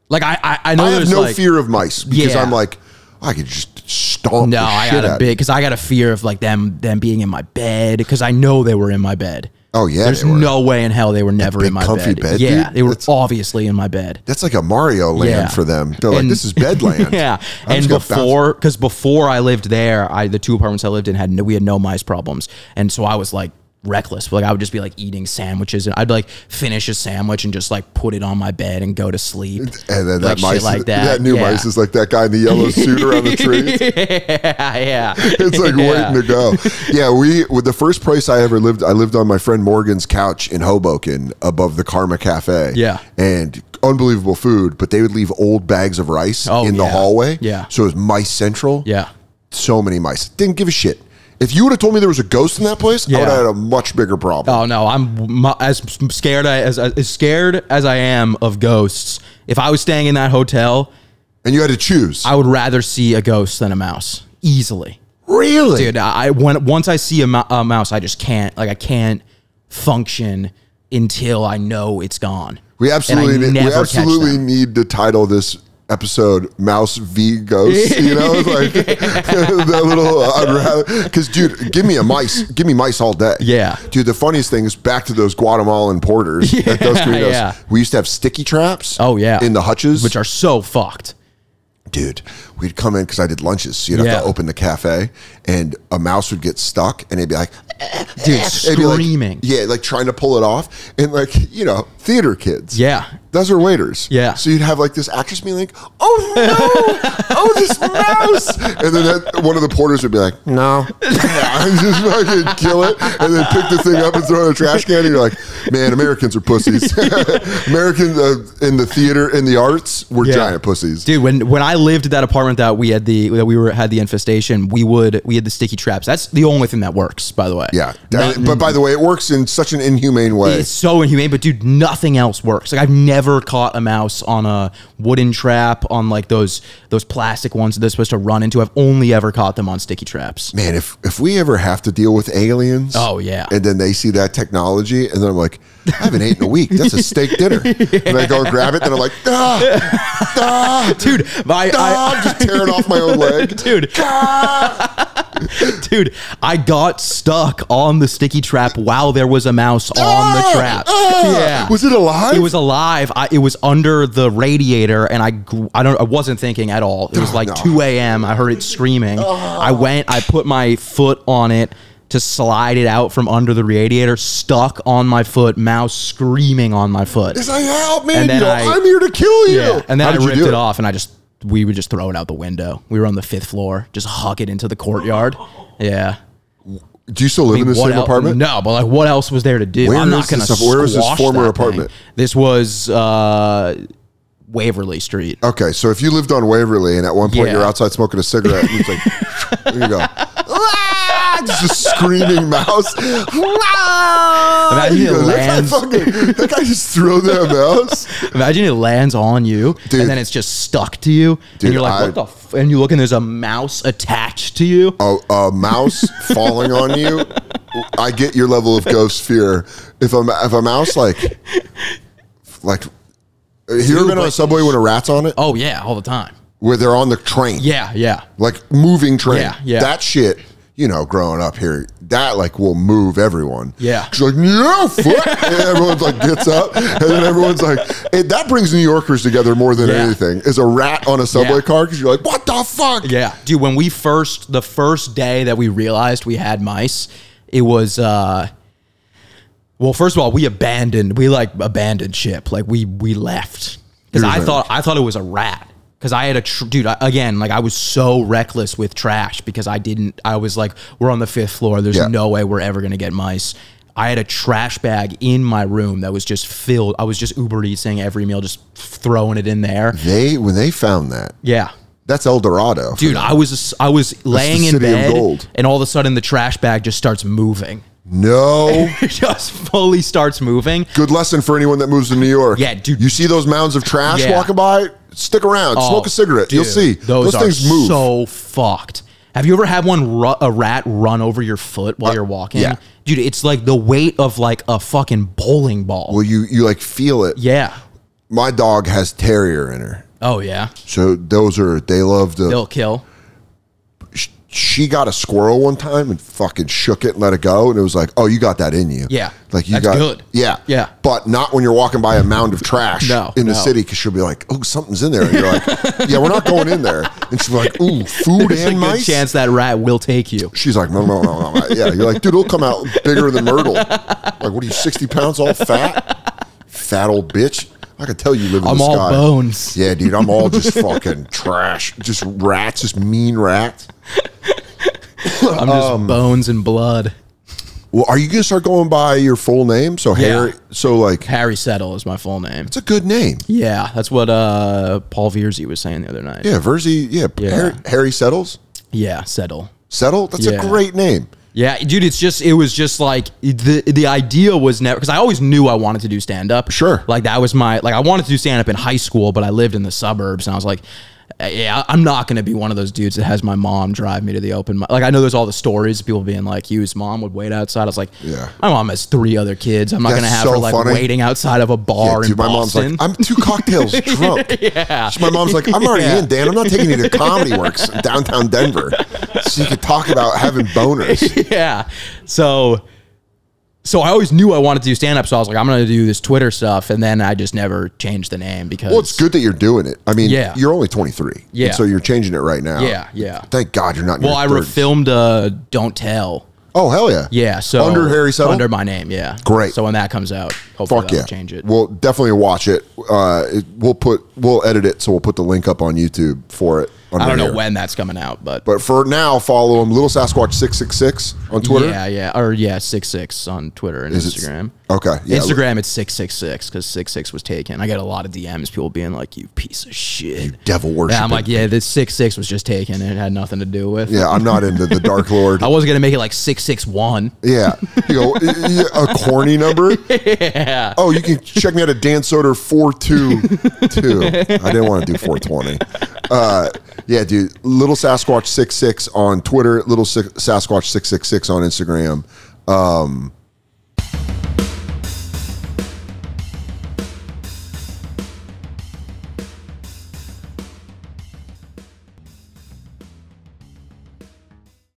Like, I know I have no like, fear of mice because I'm like, I could just stomp the I shit got a out big... Because I got a fear of like them being in my bed, because I know they were in my bed. Oh, yeah. There's no way in hell they were never big in my comfy bed, Yeah, dude? they were obviously in my bed. That's like a Mario land for them. They're like, this is bedland. Yeah. And before I lived there, the 2 apartments I lived in we had no mice problems. And so I was like reckless. Like I would just be like eating sandwiches, and I'd like finish a sandwich and just like put it on my bed and go to sleep. And then like that mice, like that new mice is like that guy in the yellow suit around the trees. Yeah. It's like waiting to go. Yeah, with the first place I ever lived, I lived on my friend Morgan's couch in Hoboken above the Karma Cafe. Yeah. And unbelievable food, but they would leave old bags of rice in the hallway. Yeah. So it was mice central. Yeah. So many mice. Didn't give a shit. If you would have told me there was a ghost in that place, I would have had a much bigger problem. Oh no, I'm as scared as I am of ghosts. If I was staying in that hotel and you had to choose, I would rather see a ghost than a mouse easily. Really, dude? Once I see a mouse, I just can't. Like I can't function until I know it's gone. We absolutely need to title this episode "Mouse v Ghost." You know, like that little. I'd rather, because dude, give me mice all day. Yeah, dude. The funniest thing is back to those Guatemalan porters at those casinos. Yeah. We used to have sticky traps. Oh yeah, in the hutches, which are so fucked. Dude, we'd come in because I did lunches, so you'd have to open the cafe, and a mouse would get stuck, and it'd be like, dude, screaming. Like trying to pull it off, and like, you know, theater kids. Yeah. Those are waiters. Yeah. So you'd have like this actress being like, oh no, oh, this mouse. And then one of the porters would be like, no. And just fucking kill it, and then pick the thing up and throw it in a trash can, and you're like, man, Americans are pussies. Americans in the theater, in the arts, we're giant pussies. Dude, when I lived at that apartment that we had the infestation, we had the sticky traps. That's the only thing that works, by the way. Yeah. But by the way, it works in such an inhumane way. It's so inhumane, but dude, nothing else works. Like I've never caught a mouse on a wooden trap, on like those plastic ones that they're supposed to run into. I've only ever caught them on sticky traps. Man, if we ever have to deal with aliens, oh yeah, and then they see that technology, and then I'm like, I haven't eaten in a week. That's a steak dinner. And I go and grab it, and I'm like, dude, I'm just tearing off my own leg, dude. Dude, I got stuck on the sticky trap while there was a mouse on the trap. Yeah, was it alive? It was alive. It was under the radiator, and I wasn't thinking at all. It was like 2 a.m. I heard it screaming. I put my foot on it to slide it out from under the radiator, stuck on my foot, mouse screaming on my foot. It's like, help me, and then I'm here to kill you. Yeah. And then I ripped it off, and we would just throw it out the window. We were on the 5th floor, just huck it into the courtyard. Yeah. Do you still live in the same apartment? No, but like, what else was there to do? I'm not going to. Where was this former apartment? This was Waverly Street. Okay, so if you lived on Waverly, and at one point you're outside smoking a cigarette, and it's like, there you go. Just a screaming mouse. Imagine it lands. That guy just threw that mouse. Imagine it lands on you, dude, and then it's just stuck to you, dude, and you're like, what the and you look, and there's a mouse attached to you. A mouse falling on you. I get your level of ghost fear. If a mouse like have you ever been on a subway when a rat's on it? Oh yeah, all the time. Where they're on the train. Yeah. Like moving train. Yeah. That shit, you know, growing up here, that like will move everyone. Yeah. She's like, no, fuck. And everyone's like gets up, and then everyone's like, that brings New Yorkers together more than anything. Is a rat on a subway car, because you're like, what the fuck? Yeah. Dude, when the first day that we realized we had mice, it was Well, first of all, we abandoned ship. Like we left because I thought it was a rat. Because I had dude, again, like I was so reckless with trash because I was like, we're on the 5th floor. There's no way we're ever going to get mice. I had a trash bag in my room that was just filled. I was just Uber Eating every meal, just throwing it in there. When they found that. Yeah. That's El Dorado. Dude, I was laying in bed and all of a sudden the trash bag just starts moving. No. It just fully starts moving. Good lesson for anyone that moves to New York. Yeah, dude. You see those mounds of trash walking by? Stick around. Smoke a cigarette. Dude, you'll see. Those things move. So fucked. Have you ever had a rat run over your foot while you're walking? Yeah. Dude, it's like the weight of like a fucking bowling ball. Well, you like feel it. Yeah. My dog has terrier in her. Oh, yeah. So they love to. They'll kill. She got a squirrel one time and fucking shook it and let it go. And it was like, oh, you got that in you. Yeah. Like That's good. Yeah. Yeah. But not when you're walking by a mound of trash in the city, because she'll be like, oh, something's in there. And you're like, yeah, we're not going in there. And she'll be like, ooh, food There's and a mice? good chance that rat will take you. She's like, no. Yeah. You're like, dude, it'll come out bigger than Myrtle. Like, what are you, 60 pounds all fat? Fat old bitch. I could tell you live in the sky. I'm all bones. Yeah, dude, I'm all just fucking trash. Just rats, just mean rats. I'm just bones and blood. Well, are you gonna start going by your full name? So Harry, Harry Settle is my full name. It's a good name. Yeah, that's what Paul Vierzy was saying the other night. Yeah, Verzi. Yeah. Harry Settles. Yeah, Settle. Settle. That's a great name. Yeah, dude, it was just like the idea was never, because I always knew I wanted to do stand up. Sure. Like that was I wanted to do stand up in high school, but I lived in the suburbs and I was like, yeah, I'm not going to be one of those dudes that has my mom drive me to the open mic. Like, I know there's all the stories of people being like, Hugh's mom would wait outside. I was like, yeah, my mom has 3 other kids. I'm not going to have her like waiting outside of a bar in Boston. My mom's like, I'm 2 cocktails drunk. Yeah. So my mom's like, I'm already in, Dan. I'm not taking you to Comedy Works in downtown Denver so you could talk about having boners. Yeah. So I always knew I wanted to do stand-up, so I was like, I'm going to do this Twitter stuff, and then I just never changed the name because... Well, it's good that you're doing it. I mean, you're only 23. Yeah. So you're changing it right now. Yeah, yeah. Thank God you're not in your 30s. I refilmed Don't Tell. Oh, hell yeah. Yeah, so... Under Harry Settle? Under my name, yeah. Great. So when that comes out, hopefully that'll change it. We'll definitely watch it. We'll edit it, so we'll put the link up on YouTube for it. I don't know when that's coming out, but for now, follow him, Lil Sasquatch 666 on Twitter. Yeah, 66 on Twitter and Instagram. Okay, yeah. Instagram it's 666 because 66 was taken. I get a lot of DMs, people being like, "You piece of shit, you devil worship." Yeah, I'm like, yeah, this 66 was just taken. It had nothing to do with. Yeah, I'm not into the Dark Lord. I wasn't gonna make it like 661. Yeah, you know, a corny number. Yeah. Oh, you can check me out at Dan Soder 422. I didn't want to do 420. Yeah, dude. Little Sasquatch 66 on Twitter. Little Sasquatch 666 on Instagram.